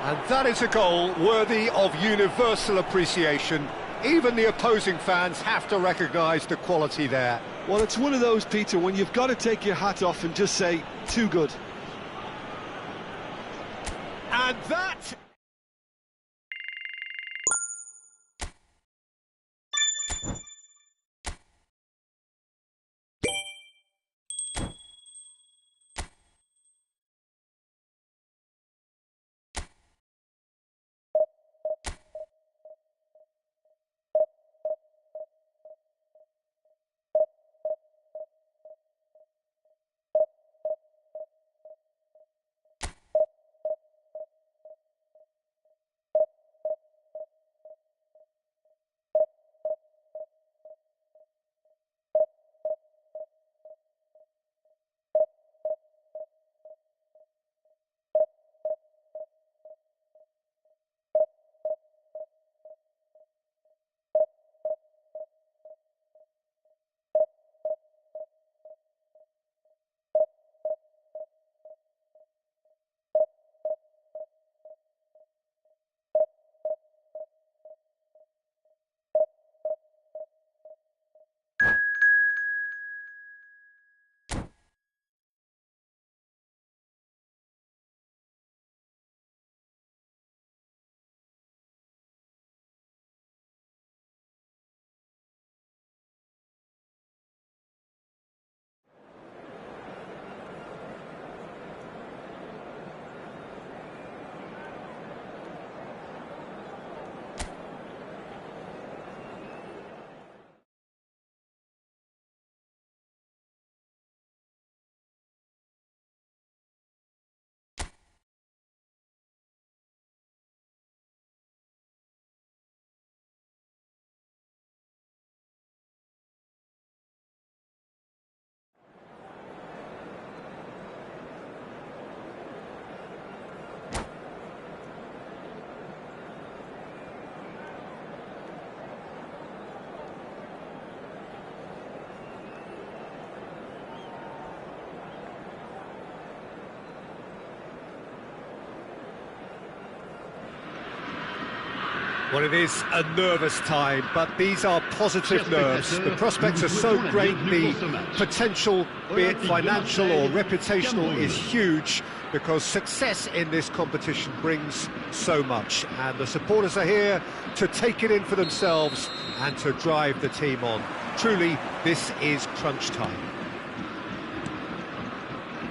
And that is a goal worthy of universal appreciation. Even the opposing fans have to recognise the quality there. Well, it's one of those, Peter, when you've got to take your hat off and just say, too good. And that... Well, it is a nervous time, but these are positive nerves. The prospects are so great, the potential, be it financial or reputational, is huge, because success in this competition brings so much. And the supporters are here to take it in for themselves and to drive the team on. Truly, this is crunch time.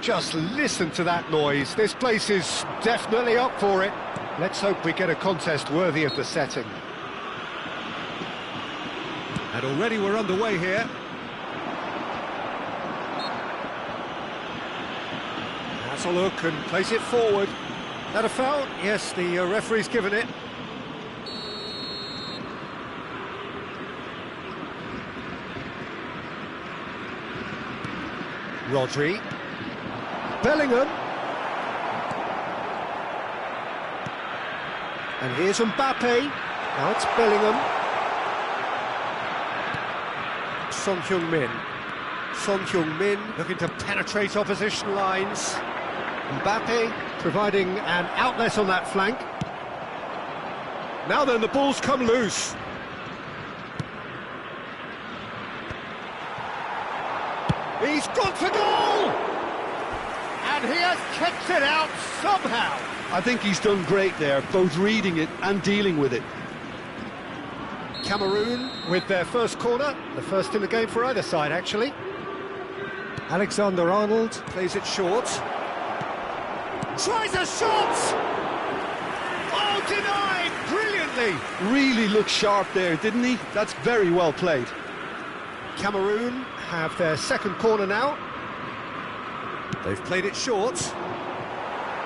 Just listen to that noise. This place is definitely up for it. Let's hope we get a contest worthy of the setting. And already we're underway here. Has a look and plays it forward. That a foul? Yes, the referee's given it. Rodri. Bellingham. And here's Mbappe. Now it's Bellingham. Son Heung-min. Son Heung-min looking to penetrate opposition lines. Mbappe providing an outlet on that flank. Now then, the ball's come loose. He's gone for goal! And he has kicked it out somehow. I think he's done great there, both reading it and dealing with it. Cameroon with their first corner, the first in the game for either side, actually. Alexander-Arnold plays it short. Tries a shot! Oh, denied brilliantly! Really looked sharp there, didn't he? That's very well played. Cameroon have their second corner now. They've played it short.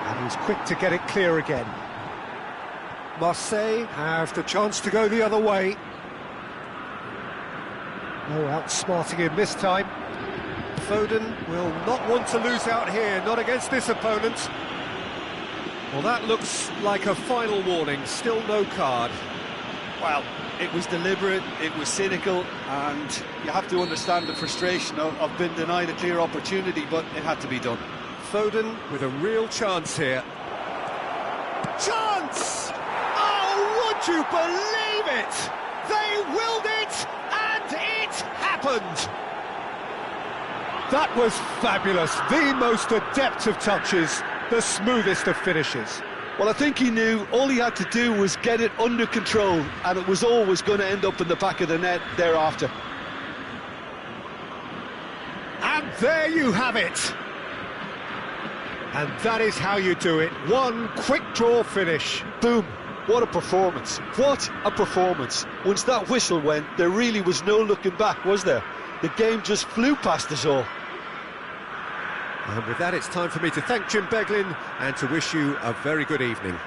And he's quick to get it clear again. Marseille have the chance to go the other way. No outsmarting him this time. Foden will not want to lose out here, not against this opponent. Well, that looks like a final warning, still no card. Well, it was deliberate, it was cynical, and you have to understand the frustration of being denied a clear opportunity, but it had to be done. Foden with a real chance here. Chance! Oh, would you believe it? They willed it, and it happened! That was fabulous, the most adept of touches, the smoothest of finishes. Well, I think he knew all he had to do was get it under control, and it was always going to end up in the back of the net thereafter. And there you have it! And that is how you do it, one quick draw finish. Boom! What a performance, what a performance. Once that whistle went, there really was no looking back, was there? The game just flew past us all. And with that, it's time for me to thank Jim Beglin and to wish you a very good evening.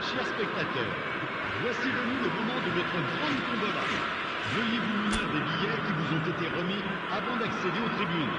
Chers spectateurs, voici venu le moment de notre grande convalescence. Veuillez vous munir des billets qui vous ont été remis avant d'accéder aux tribunes.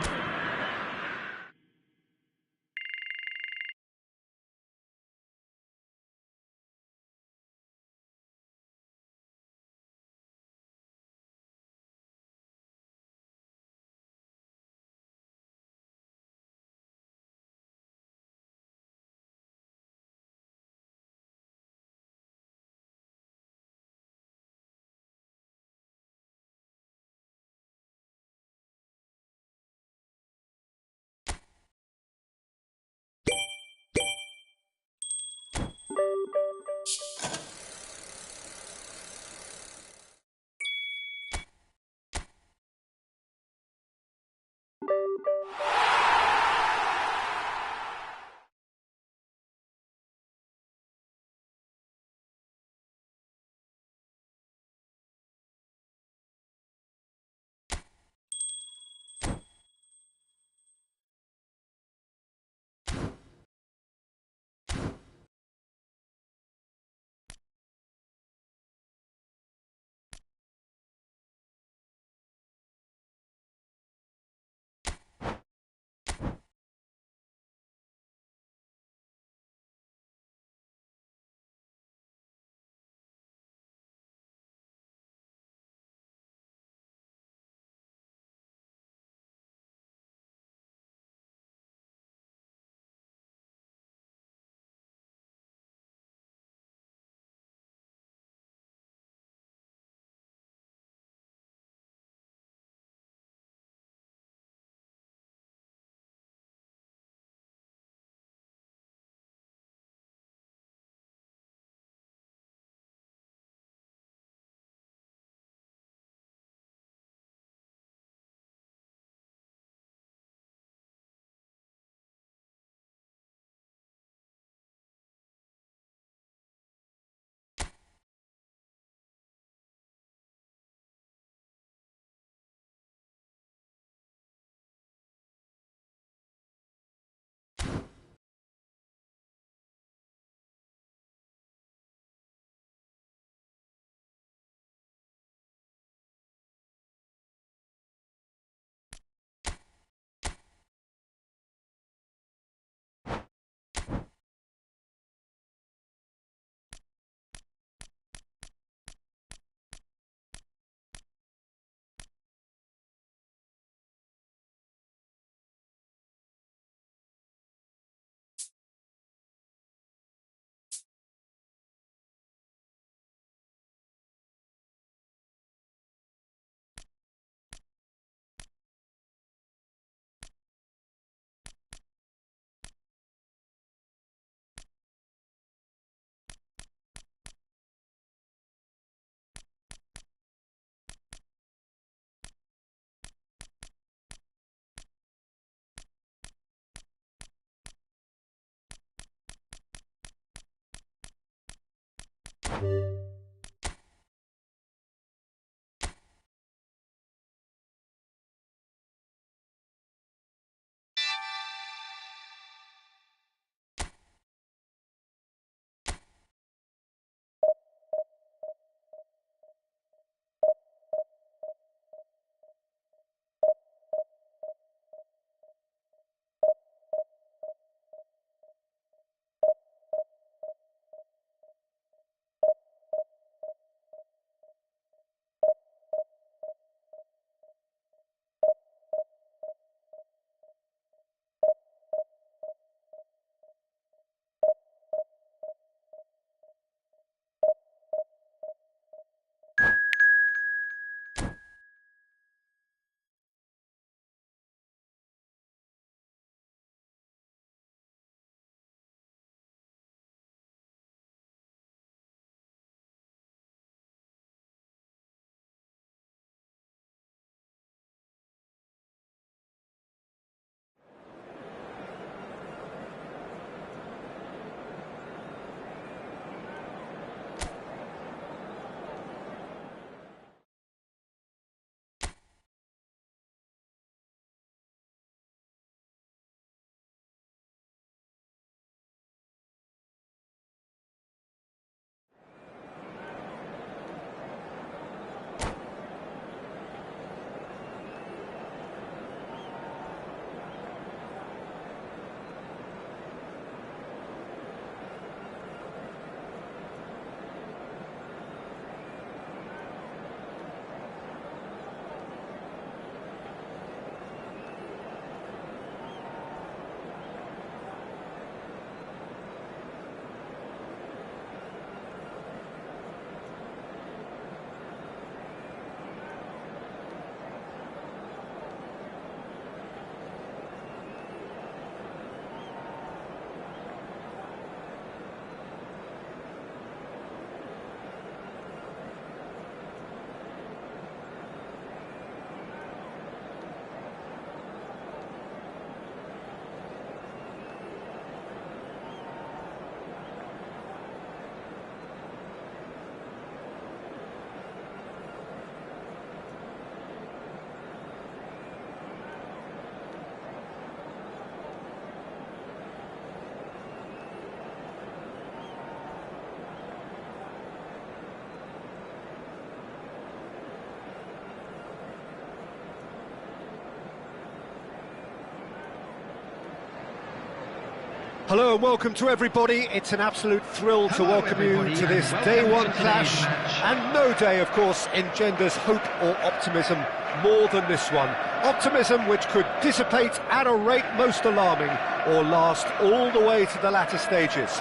Hello and welcome to everybody. It's an absolute thrill to welcome you to this day one clash, and no day, of course, engenders hope or optimism more than this one. Optimism which could dissipate at a rate most alarming or last all the way to the latter stages.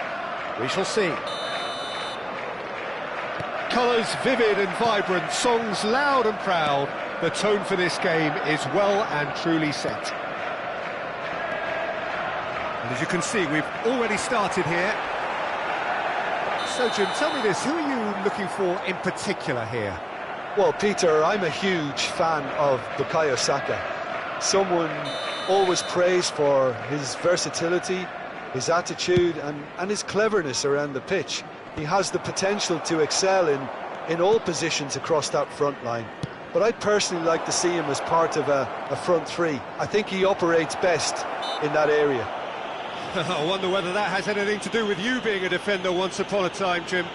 We shall see. Colours vivid and vibrant, songs loud and proud. The tone for this game is well and truly set. And as you can see, we've already started here. So, Jim, tell me this, who are you looking for in particular here? Well, Peter, I'm a huge fan of Bukayo Saka. Someone always praised for his versatility, his attitude and his cleverness around the pitch. He has the potential to excel in all positions across that front line. But I'd personally like to see him as part of a front three. I think he operates best in that area. I wonder whether that has anything to do with you being a defender once upon a time, Jim.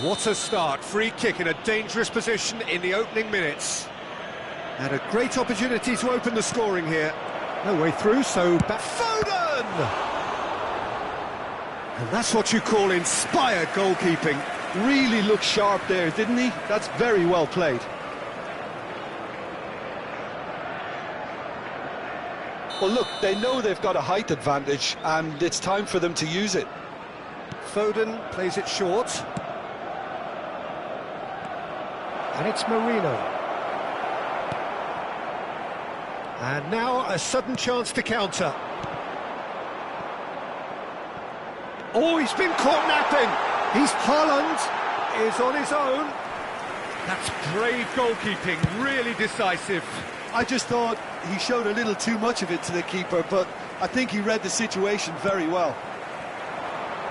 What a start. Free kick in a dangerous position in the opening minutes. And a great opportunity to open the scoring here. No way through, so back. Foden! And that's what you call inspired goalkeeping. Really looked sharp there, didn't he? That's very well played. Well, look, they know they've got a height advantage, and it's time for them to use it. Foden plays it short. And it's Marino. And now a sudden chance to counter. Oh, he's been caught napping. He's Haaland is on his own. That's brave goalkeeping, really decisive. I just thought he showed a little too much of it to the keeper, but I think he read the situation very well.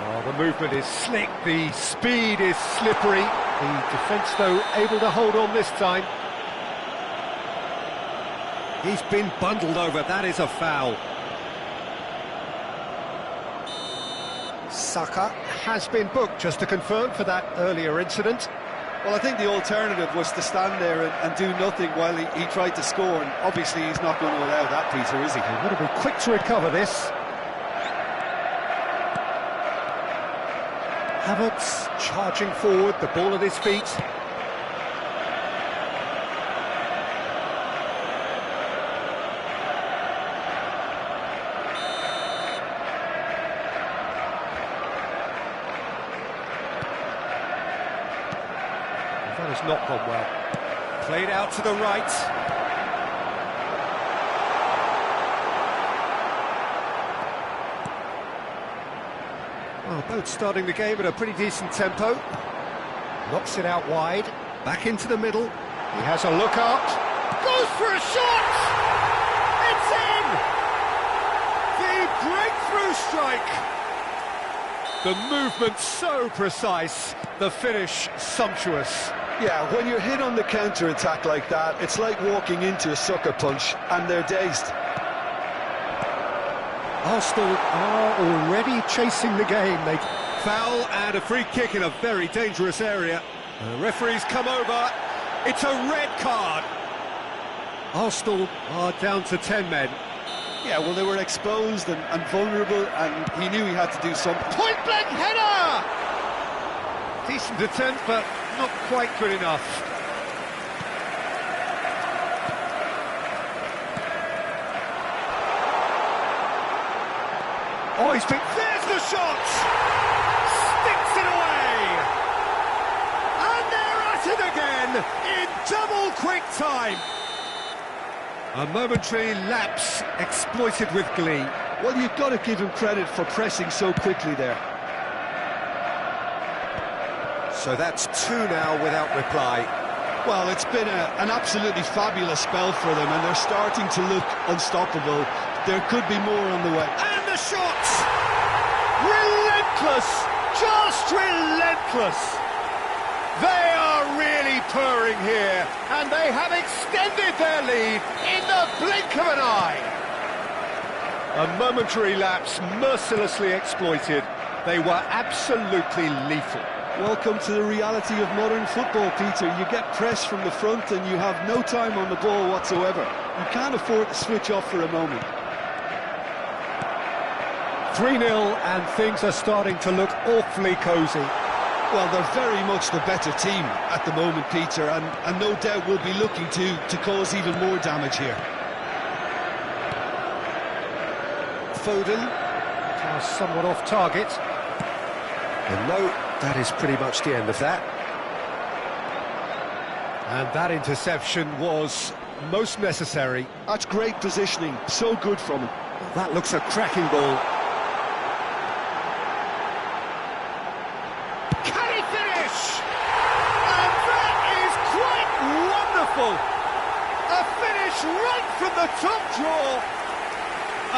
Oh, the movement is slick, the speed is slippery. The defence, though, able to hold on this time. He's been bundled over, that is a foul. Saka has been booked, just to confirm, for that earlier incident. Well, I think the alternative was to stand there and do nothing while he tried to score, and obviously he's not going to allow that, Peter, is he? He's got to be quick to recover this. Havertz charging forward, the ball at his feet. That has not gone well. Played out to the right. Well, both starting the game at a pretty decent tempo. Knocks it out wide. Back into the middle. He has a look up. Goes for a shot! It's in! The breakthrough strike! The movement so precise. The finish sumptuous. Yeah, when you're hit on the counter-attack like that, it's like walking into a sucker punch, and they're dazed. Arsenal are already chasing the game. They foul and a free kick in a very dangerous area. The referee's come over. It's a red card. Arsenal are down to 10 men. Yeah, well, they were exposed and vulnerable, and he knew he had to do something. Point-blank header! Decent attempt, but not quite good enough. Oh, he's been... There's the shot! Sticks it away! And they're at it again in double quick time. A momentary lapse exploited with glee. Well, you've got to give him credit for pressing so quickly there. So that's two now without reply. Well, it's been an absolutely fabulous spell for them, and they're starting to look unstoppable. There could be more on the way. And the shot! Relentless! Just relentless! They are really purring here, and they have extended their lead in the blink of an eye. A momentary lapse mercilessly exploited. They were absolutely lethal. Welcome to the reality of modern football, Peter. You get pressed from the front and you have no time on the ball whatsoever. You can't afford to switch off for a moment. 3-0 and things are starting to look awfully cosy. Well, they're very much the better team at the moment, Peter, and no doubt will be looking to cause even more damage here. Foden, pass somewhat off target. And no, that is pretty much the end of that. And that interception was most necessary. That's great positioning, so good from him. Well, that looks a cracking ball. Can he finish? And that is quite wonderful. A finish right from the top draw.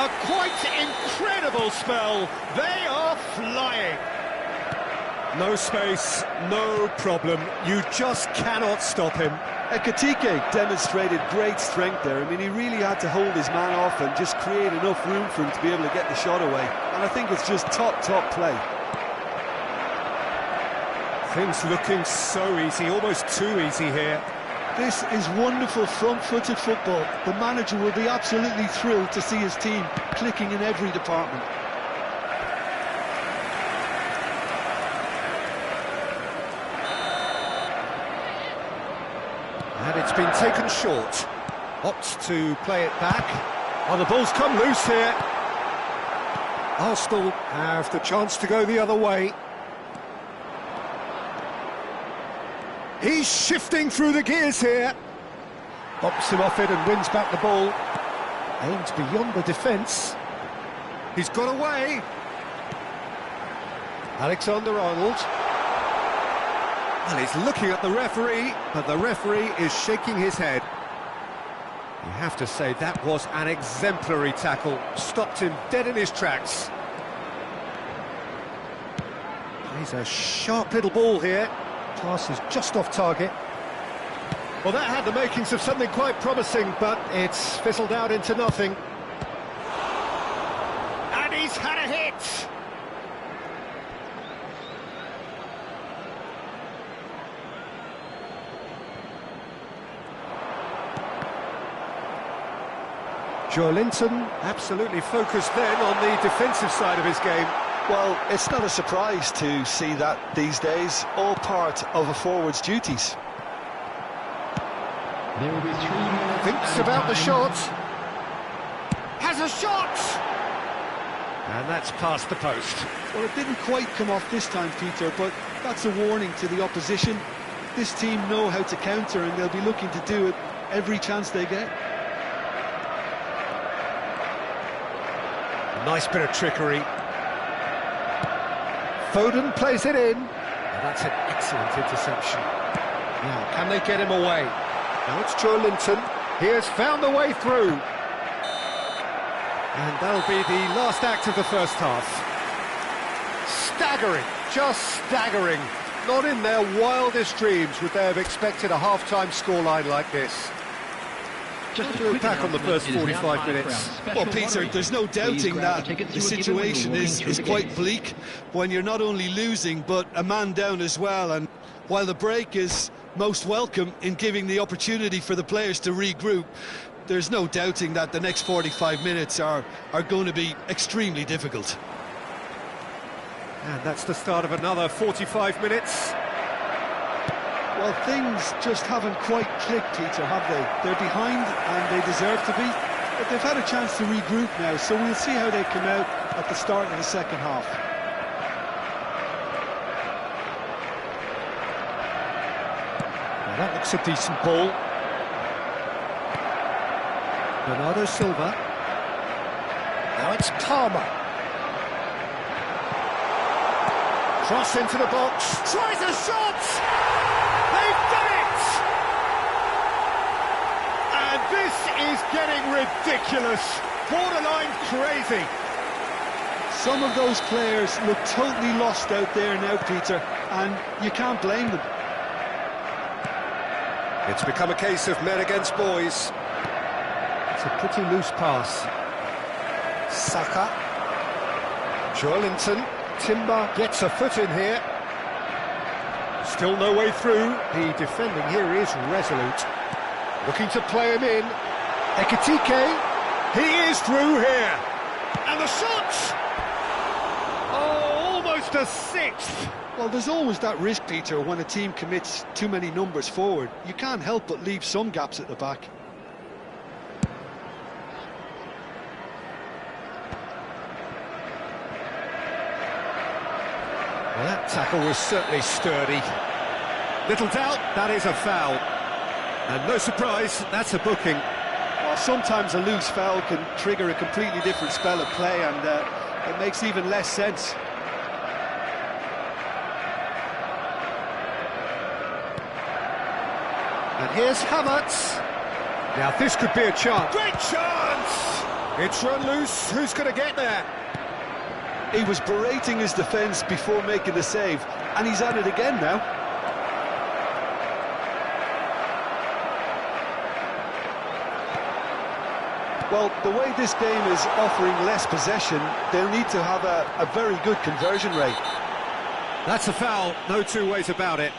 A quite incredible spell. They are flying. No space, no problem. You just cannot stop him. Ekitike demonstrated great strength there. I mean, he really had to hold his man off and just create enough room for him to be able to get the shot away. And I think it's just top play. Things looking so easy, almost too easy here. This is wonderful front-footed football. The manager will be absolutely thrilled to see his team clicking in every department. And it's been taken short. Opts to play it back. Oh, the ball's come loose here. Arsenal have the chance to go the other way. He's shifting through the gears here. Bumps him off it and wins back the ball. Aims beyond the defence. He's got away. Alexander-Arnold. Well, he's looking at the referee, but the referee is shaking his head. You have to say that was an exemplary tackle. Stopped him dead in his tracks. Plays a sharp little ball here. Pass is just off target. Well, that had the makings of something quite promising, but it's fizzled out into nothing. And he's had a hit! Joelinton absolutely focused then on the defensive side of his game. Well, it's not a surprise to see that these days, all part of a forward's duties. There will be 3 minutes. Thinks about the shot. Has a shot! And that's past the post. Well, it didn't quite come off this time, Peter, but that's a warning to the opposition. This team know how to counter, and they'll be looking to do it every chance they get. Nice bit of trickery. Foden plays it in. And that's an excellent interception. Now, can they get him away? Now it's Joelinton. He has found the way through. And that'll be the last act of the first half. Staggering, just staggering. Not in their wildest dreams would they have expected a half-time scoreline like this. Just to look back on the first 45 minutes. Well, Peter, there's no doubting that the situation is quite bleak when you're not only losing, but a man down as well. And while the break is most welcome in giving the opportunity for the players to regroup, there's no doubting that the next 45 minutes are going to be extremely difficult. And that's the start of another 45 minutes. Well, things just haven't quite clicked, Peter, have they? They're behind and they deserve to be, but they've had a chance to regroup now, so we'll see how they come out at the start of the second half. Now that looks a decent ball. Bernardo Silva. Now it's Palmer. Cross into the box. Tries a shot! They've done it! And this is getting ridiculous. Borderline crazy. Some of those players look totally lost out there now, Peter, and you can't blame them. It's become a case of men against boys. It's a pretty loose pass. Saka. Joelinton. Timber gets a foot in here. Still no way through. The defending here is resolute. Looking to play him in. Ekitike. He is through here. And the shot! Oh, almost a sixth. Well, there's always that risk, Peter, when a team commits too many numbers forward. You can't help but leave some gaps at the back. Well, that tackle was certainly sturdy. Little doubt, that is a foul. And no surprise, that's a booking. Well, sometimes a loose foul can trigger a completely different spell of play, and it makes even less sense. And here's Havertz. Now this could be a chance. Great chance! It's run loose, who's going to get there? He was berating his defence before making the save, and he's at it again now. Well, the way this game is offering less possession, they'll need to have a very good conversion rate. That's a foul, no two ways about it.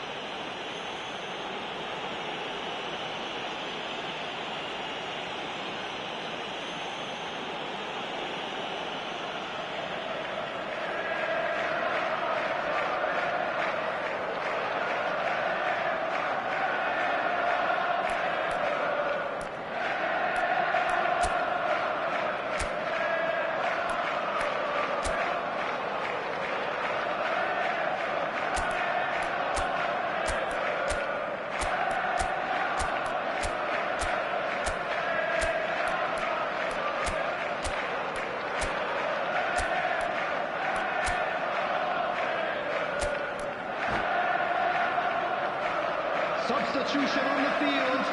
Substitution on the field,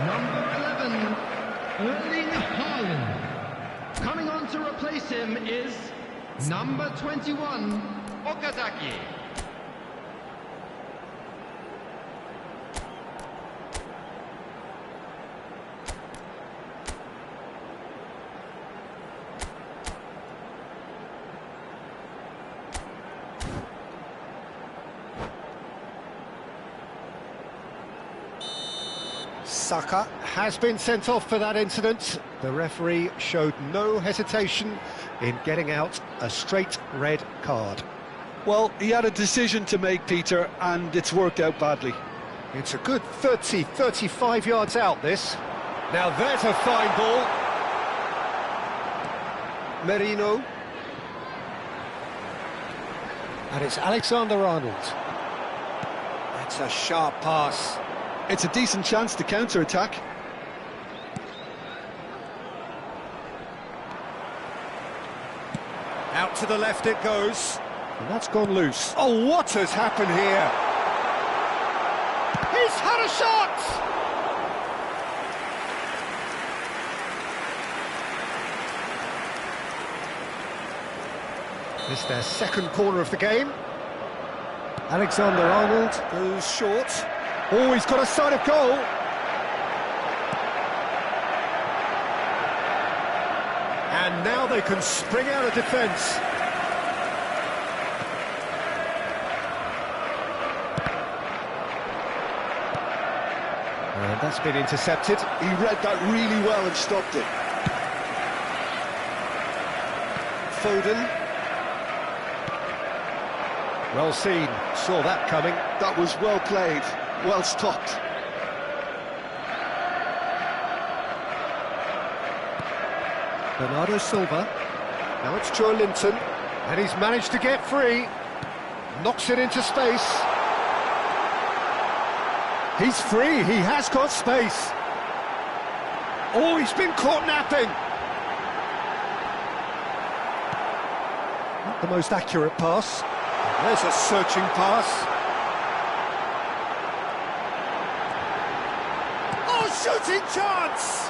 number 11, Erling Haaland. Coming on to replace him is number 21, Okazaki. Saka has been sent off for that incident. The referee showed no hesitation in getting out a straight red card. Well, he had a decision to make, Peter, and it's worked out badly. It's a good 35 yards out, this. Now there's a fine ball. Merino. And it's Alexander-Arnold. That's a sharp pass. It's a decent chance to counter-attack. Out to the left it goes. And that's gone loose. Oh, what has happened here? He's had a shot! This is their second corner of the game. Alexander-Arnold goes short. Oh, he's got a sight of goal. And now they can spring out of defence. And that's been intercepted. He read that really well and stopped it. Foden. Well seen, saw that coming. That was well played, well stopped. Bernardo Silva. Now it's Joe Linton. And he's managed to get free. Knocks it into space. He's free, he has got space. Oh, he's been caught napping. Not the most accurate pass. There's a searching pass. Oh, shooting chance!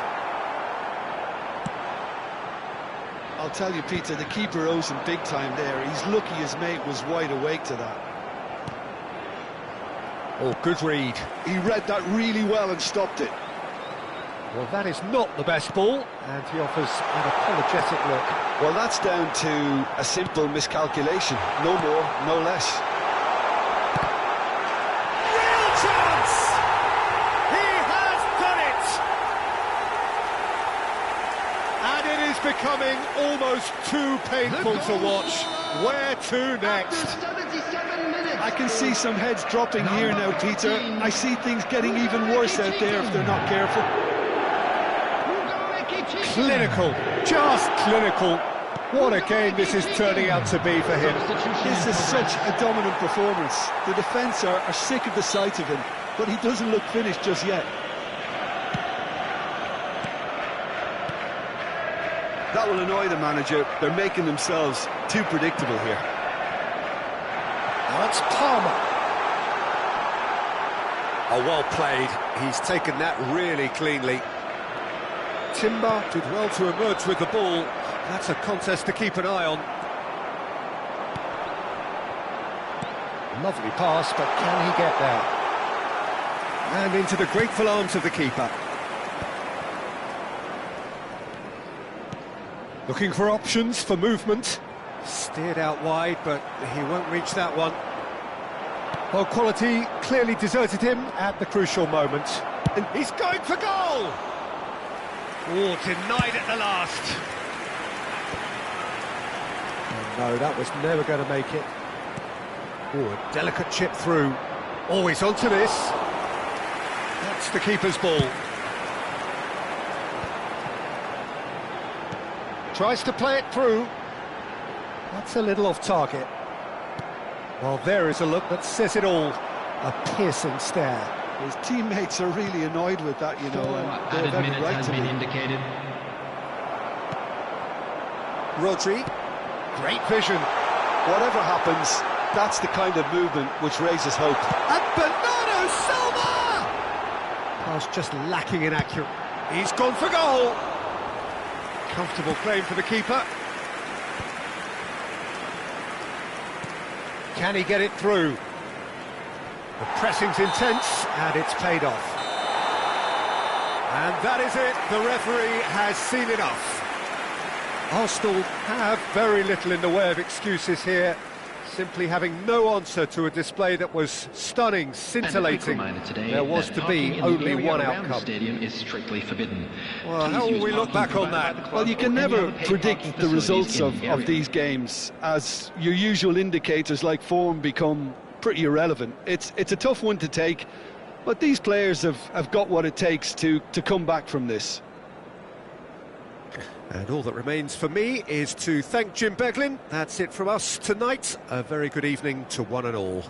I'll tell you, Peter, the keeper owes him big time there. He's lucky his mate was wide awake to that. Oh, good read. He read that really well and stopped it. Well, that is not the best ball, and he offers an apologetic look. Well, that's down to a simple miscalculation. No more, no less. becoming almost too painful to watch. Where to next? After 77 minutes. I can see some heads dropping here now, Peter. I see things getting even worse out there if they're not careful. Clinical, just clinical. What a game this is turning out to be for him. This is such a dominant performance. The defence are sick of the sight of him, but he doesn't look finished just yet. That will annoy the manager. They're making themselves too predictable here. That's Palmer. Oh, well played. He's taken that really cleanly. Timber did well to emerge with the ball. That's a contest to keep an eye on. Lovely pass, but can he get there? And into the grateful arms of the keeper. Looking for options for movement. Steered out wide, but he won't reach that one. Well, quality clearly deserted him at the crucial moment. And he's going for goal! Oh, denied at the last. Oh, no, that was never going to make it. Oh, a delicate chip through. Always onto this. That's the keeper's ball. Tries to play it through. That's a little off target. Well, there is a look that says it all. A piercing stare. His teammates are really annoyed with that, you know, and they have every right to be. Indicated. Rodri, great vision. Whatever happens, that's the kind of movement which raises hope. And Bernardo Silva! Pass just lacking in accuracy. He's gone for goal. Comfortable claim for the keeper. Can he get it through? The pressing's intense, and it's paid off. And that is it. The referee has seen enough. Arsenal have very little in the way of excuses here, simply having no answer to a display that was stunning, scintillating. There was to be only one outcome. Stadium is strictly forbidden. Well, how will we look back on that? Well, you can never predict the results of these games, as your usual indicators like form become pretty irrelevant. It's a tough one to take, but these players have got what it takes to come back from this. And all that remains for me is to thank Jim Beglin. That's it from us tonight. A very good evening to one and all.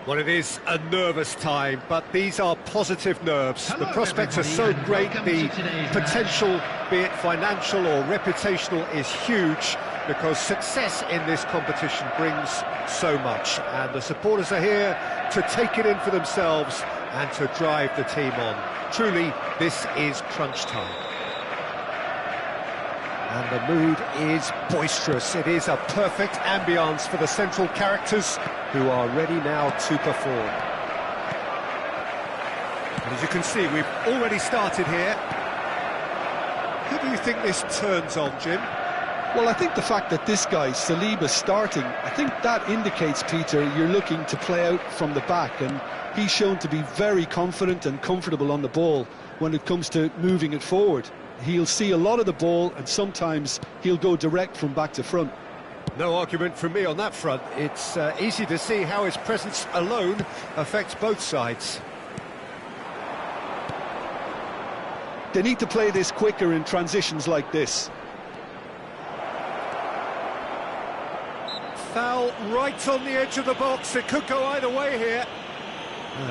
Well, it is a nervous time, but these are positive nerves. Hello, the prospects are so everybody, and great, welcome the to today's potential, be it financial or reputational, is huge, because success in this competition brings so much. And the supporters are here to take it in for themselves and to drive the team on. Truly, this is crunch time. And the mood is boisterous. It is a perfect ambience for the central characters who are ready now to perform. And as you can see, we've already started here. Who do you think this turns on, Jim? Well, I think the fact that this guy, Saliba's starting, I think that indicates, Peter, you're looking to play out from the back, and he's shown to be very confident and comfortable on the ball when it comes to moving it forward. He'll see a lot of the ball, and sometimes he'll go direct from back to front. No argument from me on that front. It's easy to see how his presence alone affects both sides. They need to play this quicker in transitions like this. Foul right on the edge of the box. It could go either way here.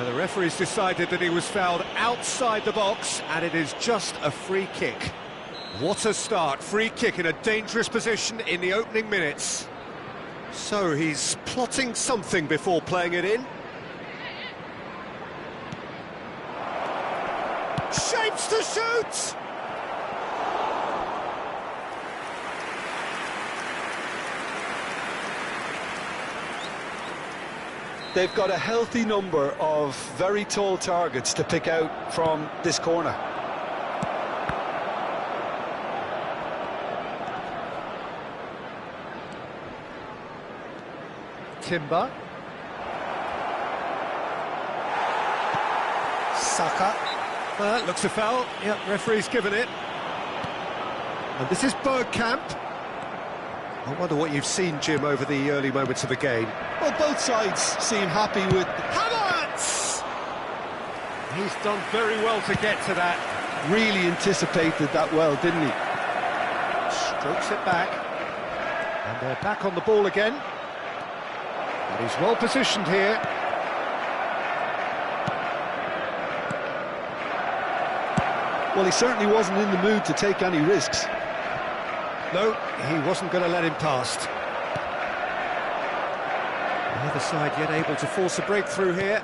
The referee's decided that he was fouled outside the box, and it is just a free kick. What a start. Free kick in a dangerous position in the opening minutes. So he's plotting something before playing it in. Shapes to shoot! They've got a healthy number of very tall targets to pick out from this corner. Timber. Saka. Looks a foul. Yep, referee's given it. And this is Bergkamp. I wonder what you've seen, Jim, over the early moments of the game. Well, both sides seem happy with... Havertz! He's done very well to get to that. Really anticipated that well, didn't he? Strokes it back. And they're back on the ball again. And he's well positioned here. Well, he certainly wasn't in the mood to take any risks. No, he wasn't going to let him past. The other side yet able to force a breakthrough here.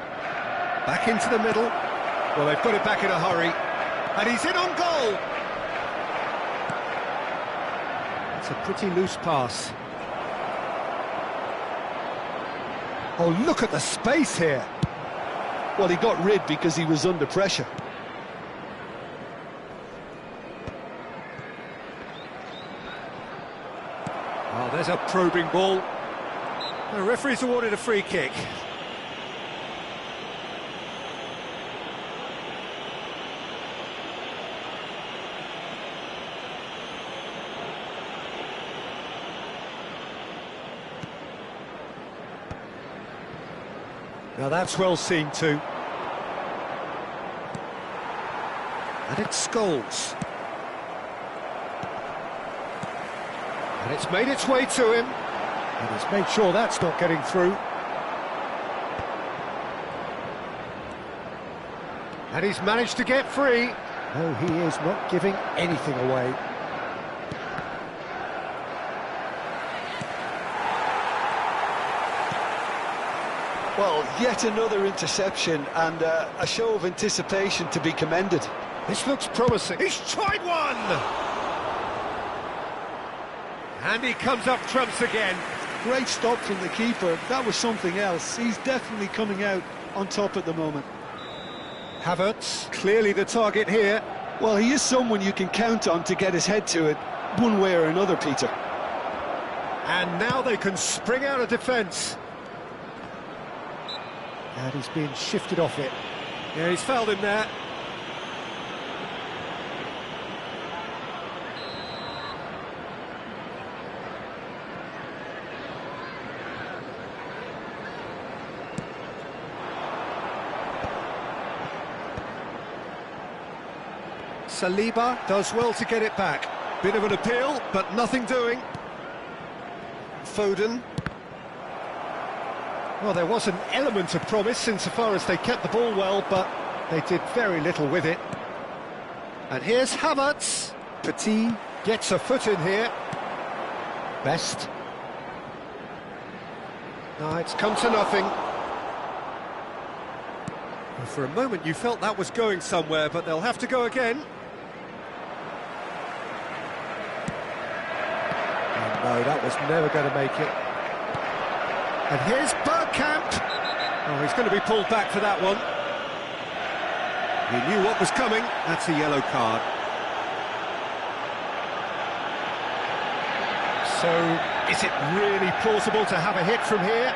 Back into the middle. Well, they've got it back in a hurry. And he's in on goal! It's a pretty loose pass. Oh, look at the space here. Well, he got rid because he was under pressure. Oh, there's a probing ball. The referee's awarded a free kick. Now that's well seen too. And it's Scholes. And it's made its way to him. And he's made sure that's not getting through. And he's managed to get free. No, he is not giving anything away. Well, yet another interception and a show of anticipation to be commended. This looks promising. He's tried one! And he comes up trumps again. Great stop from the keeper. That was something else. He's definitely coming out on top at the moment. Havertz, clearly the target here. Well, he is someone you can count on to get his head to it, one way or another, Peter. And now they can spring out of defence. And he's being shifted off it. Yeah, he's fouled him there. Saliba does well to get it back. Bit of an appeal, but nothing doing. Foden. Well, there was an element of promise insofar as they kept the ball well, but they did very little with it. And here's Havertz. Petit gets a foot in here. Best. No, it's come to nothing. Well, for a moment you felt that was going somewhere, but they'll have to go again. Oh, no, that was never going to make it. And here's Bergkamp. Oh, he's going to be pulled back for that one. He knew what was coming. That's a yellow card. So, is it really plausible to have a hit from here?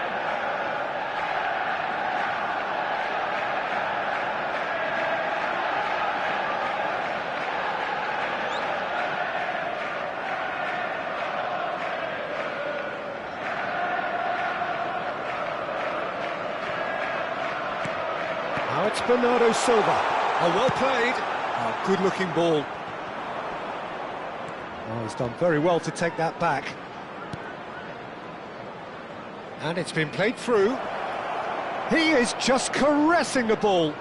Now it's Bernardo Silva. Oh, well played. Oh, good-looking ball. Oh, he's done very well to take that back. And it's been played through. He is just caressing the ball.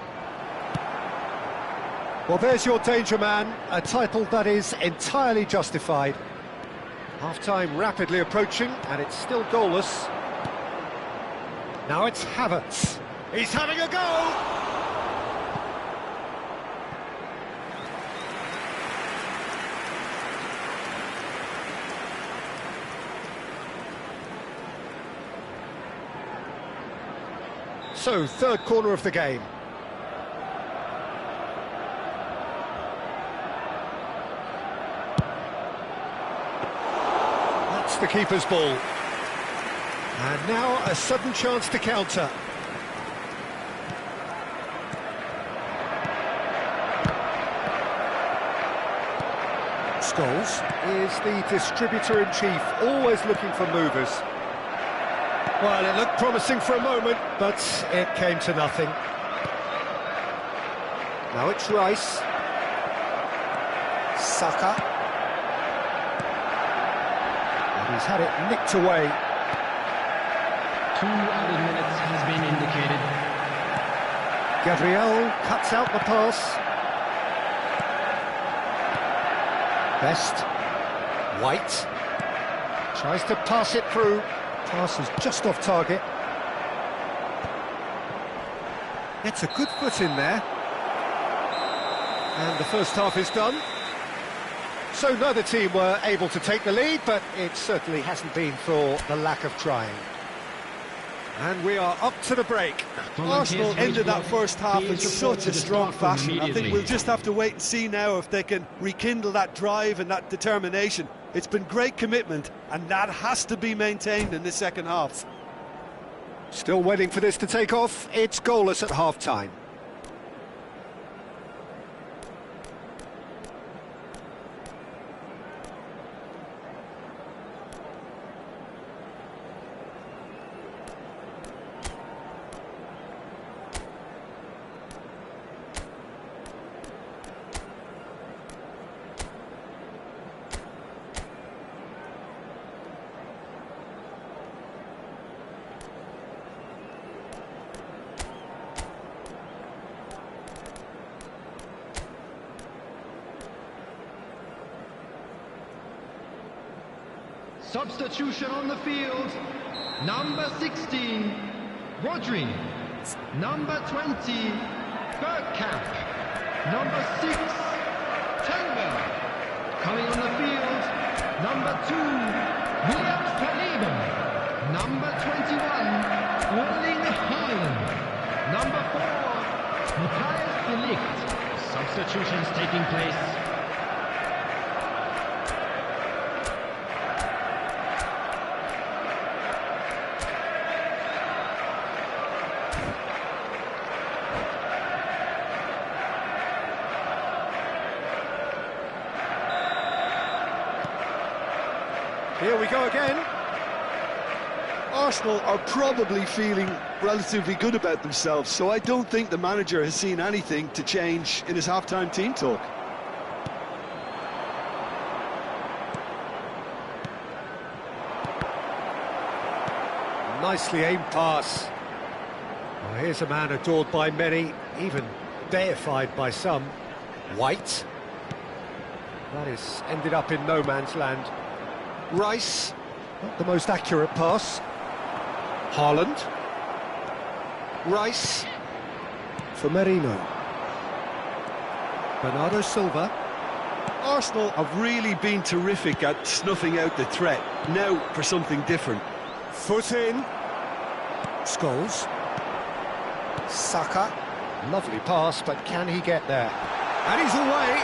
Well, there's your danger man, a title that is entirely justified. Half-time rapidly approaching, and it's still goalless. Now it's Havertz. He's having a go! So, third corner of the game. That's the keeper's ball. And now a sudden chance to counter. Scholes is the distributor-in-chief, always looking for movers. Well, it looked promising for a moment, but it came to nothing. Now it's Rice. Saka. And he's had it nicked away. 2 added minutes has been indicated. Gabriel cuts out the pass. Best. White. Tries to pass it through. Pass is just off target. Gets a good foot in there. And the first half is done. So neither team were able to take the lead, but it certainly hasn't been for the lack of trying. And we are up to the break. Arsenal ended that first half in such a strong fashion. I think we'll just have to wait and see now if they can rekindle that drive and that determination. It's been great commitment, and that has to be maintained in the second half. Still waiting for this to take off. It's goalless at half-time. Substitution on the field. Number 16, Rodri. Number 20, Bergkamp. Number 6, Tenber. Coming on the field, number 2, Williams Saliba. Number 21, Erling Haaland. Number 4, Matthias de Ligt. Substitutions taking place. Here we go again. Arsenal are probably feeling relatively good about themselves, so I don't think the manager has seen anything to change in his half-time team talk. Nicely aimed pass. Here's a man adored by many, even deified by some. White. That is ended up in no man's land. Rice, not the most accurate pass. Haaland. Rice. For Merino. Bernardo Silva. Arsenal have really been terrific at snuffing out the threat. Now for something different. Foot in. Scholes. Saka. Lovely pass, but can he get there? And he's away.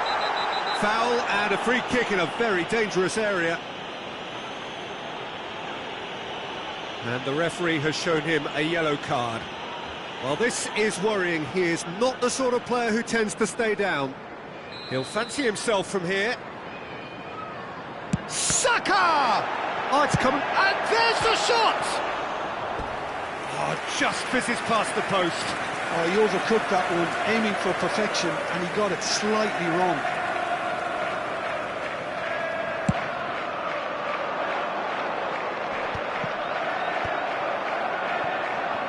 Foul and a free kick in a very dangerous area. And the referee has shown him a yellow card. Well, this is worrying. He is not the sort of player who tends to stay down. He'll fancy himself from here. Saka! Oh, it's coming, and there's the shot! Oh, just fizzes past the post. Oh, he overcooked that one, aiming for perfection, and he got it slightly wrong.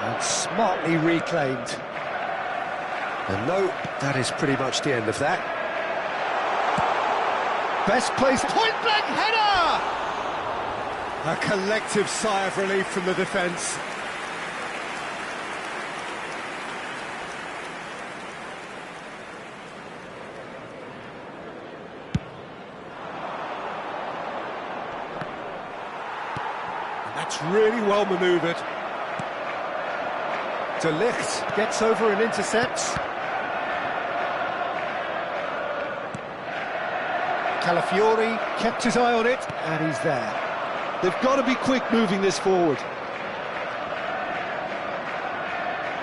And smartly reclaimed. And no, that is pretty much the end of that. Best placed point-blank header! A collective sigh of relief from the defence. That's really well manoeuvred. De Ligt gets over and intercepts. Calafiori kept his eye on it, and he's there. They've got to be quick moving this forward.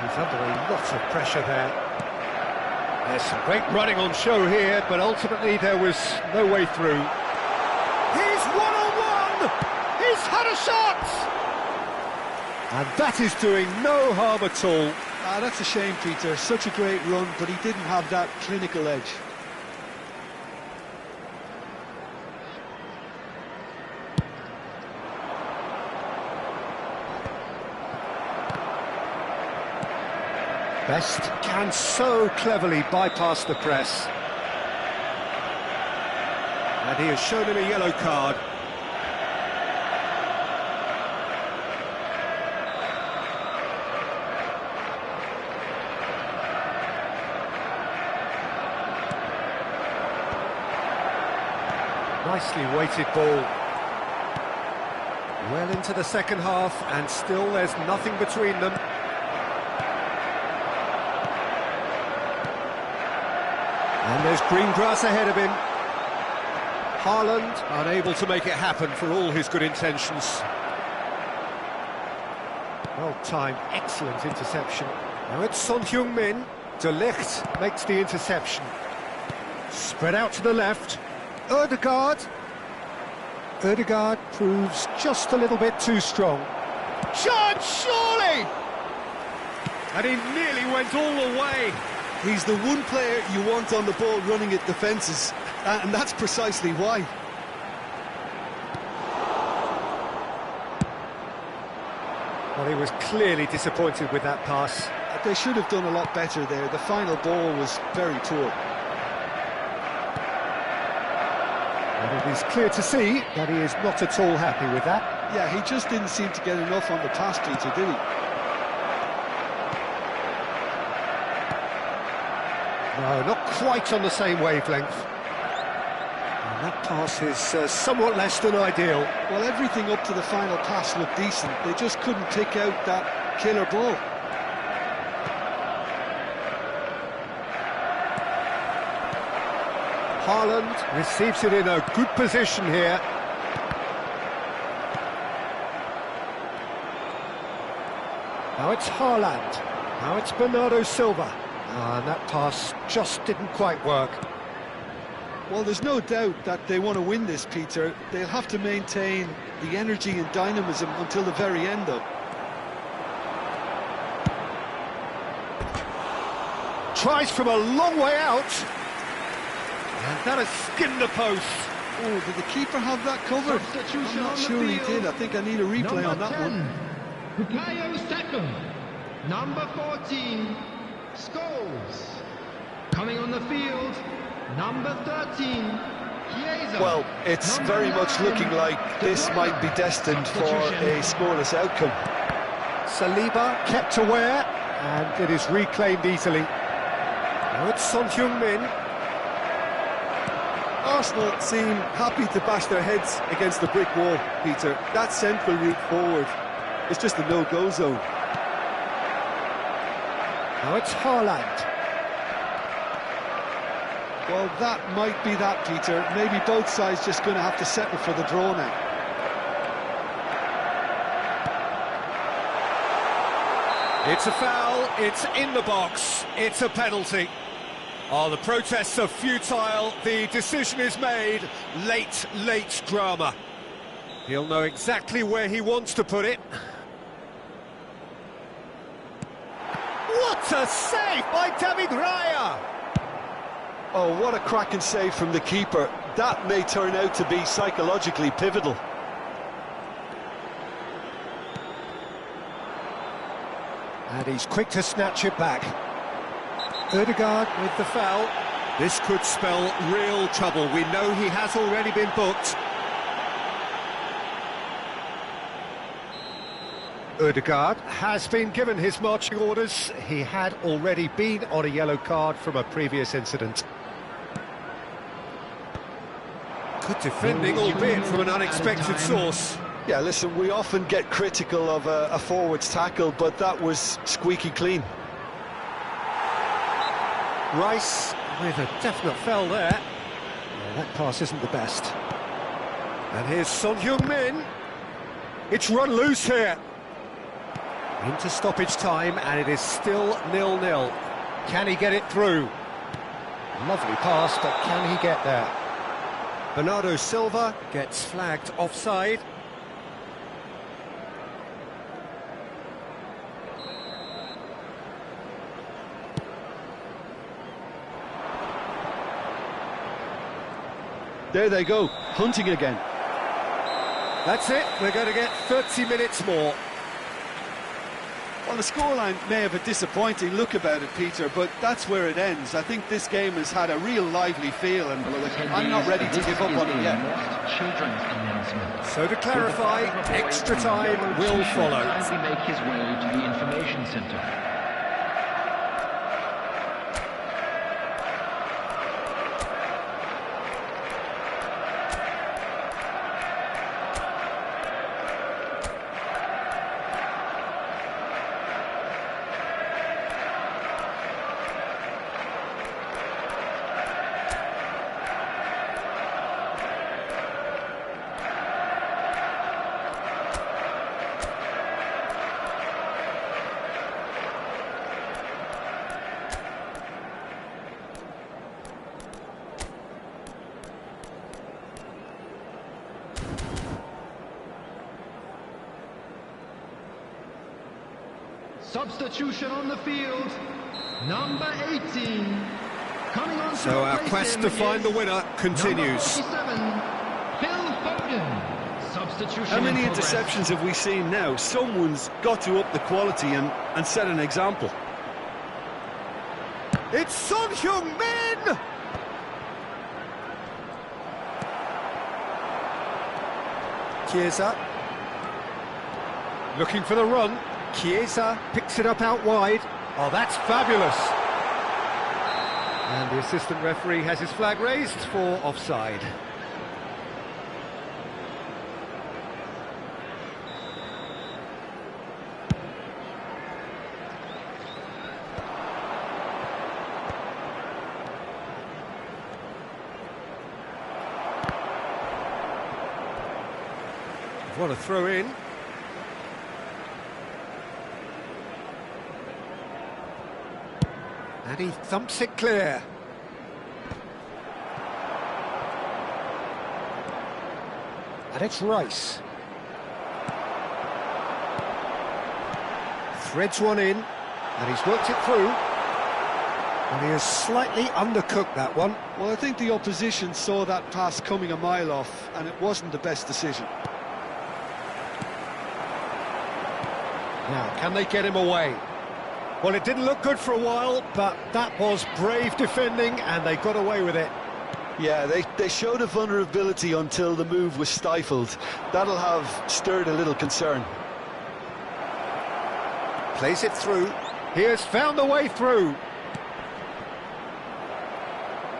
He's under a lot of pressure there. There's some great running on show here, but ultimately there was no way through. He's one-on-one! He's had a shot! And that is doing no harm at all. Ah, that's a shame, Peter. Such a great run, but he didn't have that clinical edge. Best can so cleverly bypass the press. And he has shown him a yellow card. Nicely weighted ball. Well into the second half, and still there's nothing between them. And there's green grass ahead of him. Haaland unable to make it happen for all his good intentions. Well timed, excellent interception. Now it's Son Heung-min. De Ligt makes the interception. Spread out to the left. Ødegaard. Ødegaard proves just a little bit too strong. Chance, surely! And he nearly went all the way. He's the one player you want on the ball running at defences, and that's precisely why. Well, he was clearly disappointed with that pass. They should have done a lot better there. The final ball was very poor. And it is clear to see that he is not at all happy with that. Yeah, he just didn't seem to get enough on the pass, Peter, did he? No, not quite on the same wavelength. And that pass is somewhat less than ideal. Well, everything up to the final pass looked decent. They just couldn't pick out that killer ball. Haaland receives it in a good position here. Now it's Haaland. Now it's Bernardo Silva. And that pass just didn't quite work. Well, there's no doubt that they want to win this, Peter. They'll have to maintain the energy and dynamism until the very end, though. Tries from a long way out. And that has skinned the post. Oh, did the keeper have that covered? I'm not sure he did. I think I need a replay on that one. number 14, Scholes. Coming on the field, number 13, Chiesa. Well, it's Number very much 9, looking like this might be destined for a scoreless outcome. Saliba kept aware, and it is reclaimed easily. Now it's Son Heung-min. Arsenal seem happy to bash their heads against the brick wall, Peter. That central route forward is just a no-go zone. Now it's Haaland. Well, that might be that, Peter. Maybe both sides just going to have to settle for the draw now. It's a foul, it's in the box, it's a penalty. Oh, the protests are futile, the decision is made, late drama. He'll know exactly where he wants to put it. What a save by David Raya! Oh, what a cracking save from the keeper. That may turn out to be psychologically pivotal. And he's quick to snatch it back. Ødegaard with the foul. This could spell real trouble. We know he has already been booked. Ødegaard has been given his marching orders. He had already been on a yellow card from a previous incident. Good defending, albeit from an unexpected source. Yeah, listen, we often get critical of a forward's tackle, but that was squeaky clean. Rice with a definite foul there. Yeah, that pass isn't the best. And here's Son Heung-min. It's run loose here. Into stoppage time, and it is still 0-0. Can he get it through? Lovely pass, but can he get there? Bernardo Silva gets flagged offside. There they go, hunting again. That's it, we're going to get 30 minutes more. Well, the scoreline may have a disappointing look about it, Peter, but that's where it ends. I think this game has had a real lively feel, and I'm not ready to give up on it yet. So to clarify, extra time will follow. As he make his way to the information centre. Substitution on the field, number 18. Coming on So our quest to find the winner continues. Phil Foden. Substitution. How many in progress. interceptions have we seen now? Someone's got to up the quality and set an example. It's Son Heung-min! Chiesa. Looking for the run. Chiesa picks it up out wide. Oh, that's fabulous. And the assistant referee has his flag raised for offside. What a throw in. And he thumps it clear. And it's Rice. Threads one in, and he's worked it through. And he has slightly undercooked that one. Well, I think the opposition saw that pass coming a mile off, and it wasn't the best decision. Now, can they get him away? Well, it didn't look good for a while, but that was brave defending, and they got away with it. Yeah, they showed a vulnerability until the move was stifled. That'll have stirred a little concern. Plays it through. He has found a way through.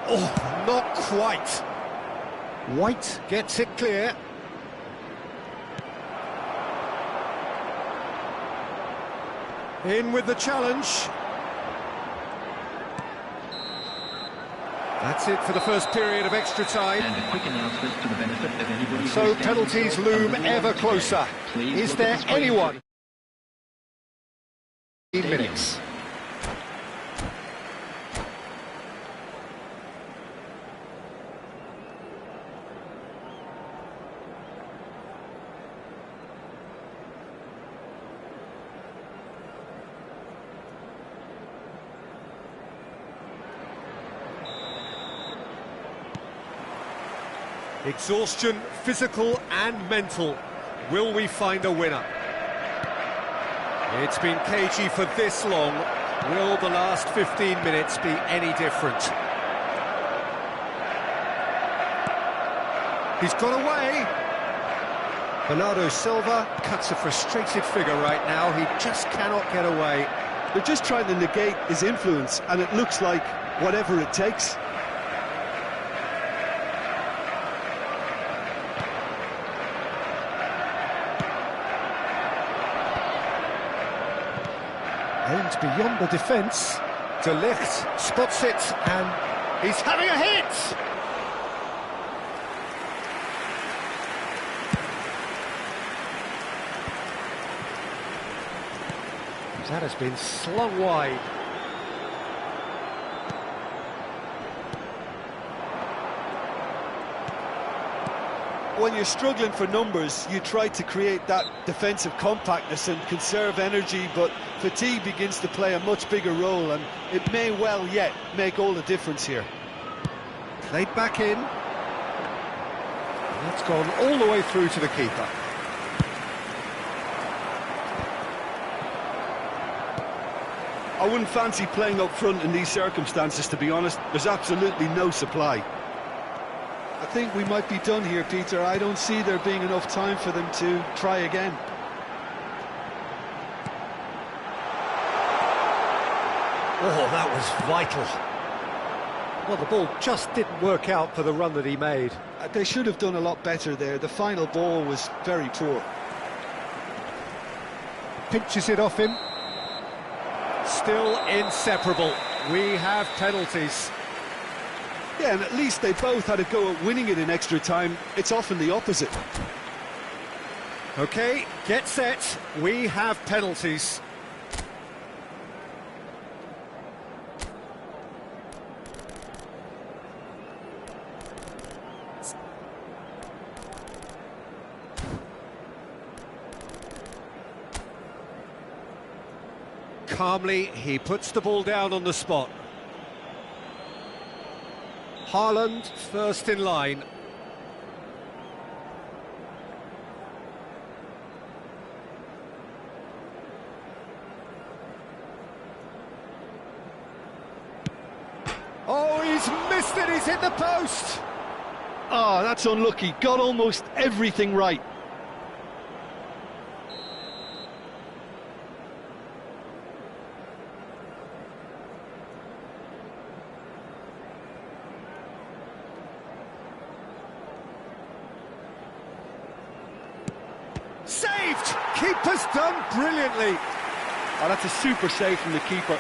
Oh, not quite. White gets it clear. In with the challenge. That's it for the first period of extra time. And a quick announcement for the benefit of anybody. So penalties loom ever closer. Is there anyone? 8 minutes. Exhaustion, physical and mental. Will we find a winner? It's been cagey for this long. Will the last 15 minutes be any different? He's got away. Bernardo Silva cuts a frustrated figure right now. He just cannot get away. They're just trying to negate his influence, and it looks like whatever it takes. Aimed beyond the defence. De Ligt spots it, and he's having a hit! That has been slung wide. When you're struggling for numbers, you try to create that defensive compactness and conserve energy, but fatigue begins to play a much bigger role, and it may well yet make all the difference here. Played back in. That's gone all the way through to the keeper. I wouldn't fancy playing up front in these circumstances, to be honest. There's absolutely no supply. I think we might be done here, Peter. I don't see there being enough time for them to try again. Oh, that was vital. Well, the ball just didn't work out for the run that he made. They should have done a lot better there. The final ball was very poor. Pinches it off him. Still inseparable. We have penalties. Yeah, and at least they both had a go at winning it in extra time. It's often the opposite. OK, get set. We have penalties. Calmly, he puts the ball down on the spot. Haaland first in line. Oh, he's missed it, he's hit the post! Oh, that's unlucky. Got almost everything right. Saved! Keeper's done brilliantly. Oh, that's a super save from the keeper.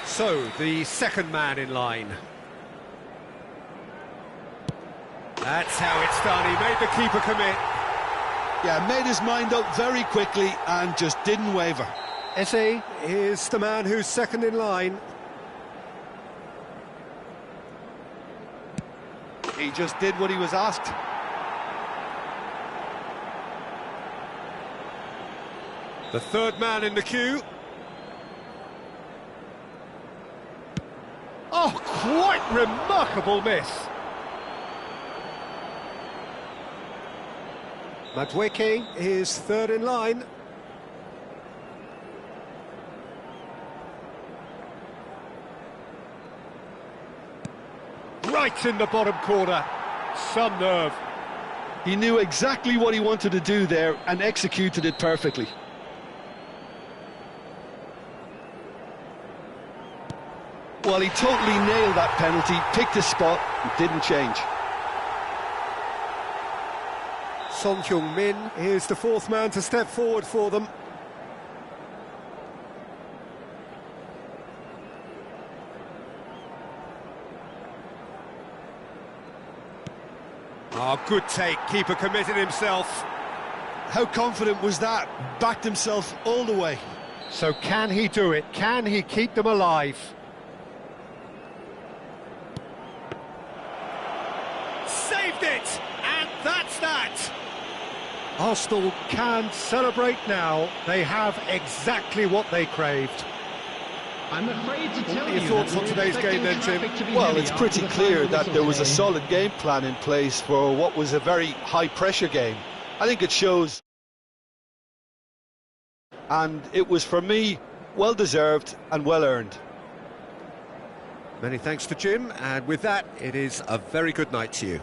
So, the second man in line. That's how it's done. He made the keeper commit. Yeah, made his mind up very quickly and just didn't waver. Eze is the man who's second in line. He just did what he was asked. The third man in the queue. Oh, quite remarkable miss. Madueke is third in line. right in the bottom corner. Some nerve. He knew exactly what he wanted to do there and executed it perfectly. Well, he totally nailed that penalty, picked his spot, and didn't change. Son Heung-min is the fourth man to step forward for them. Oh, good take. Keeper committed himself. How confident was that? Backed himself all the way. So can he do it? Can he keep them alive? Saved it! And that's that! Arsenal can celebrate now. They have exactly what they craved. I'm afraid to tell What are your you thoughts that on we're today's game then, Jim? expecting traffic to be Well, heavy it's after pretty the clear final that whistle there was a today. solid game plan in place for what was a very high-pressure game. I think it shows. And it was, for me, well-deserved and well-earned. Many thanks to Jim, and with that, it is a very good night to you.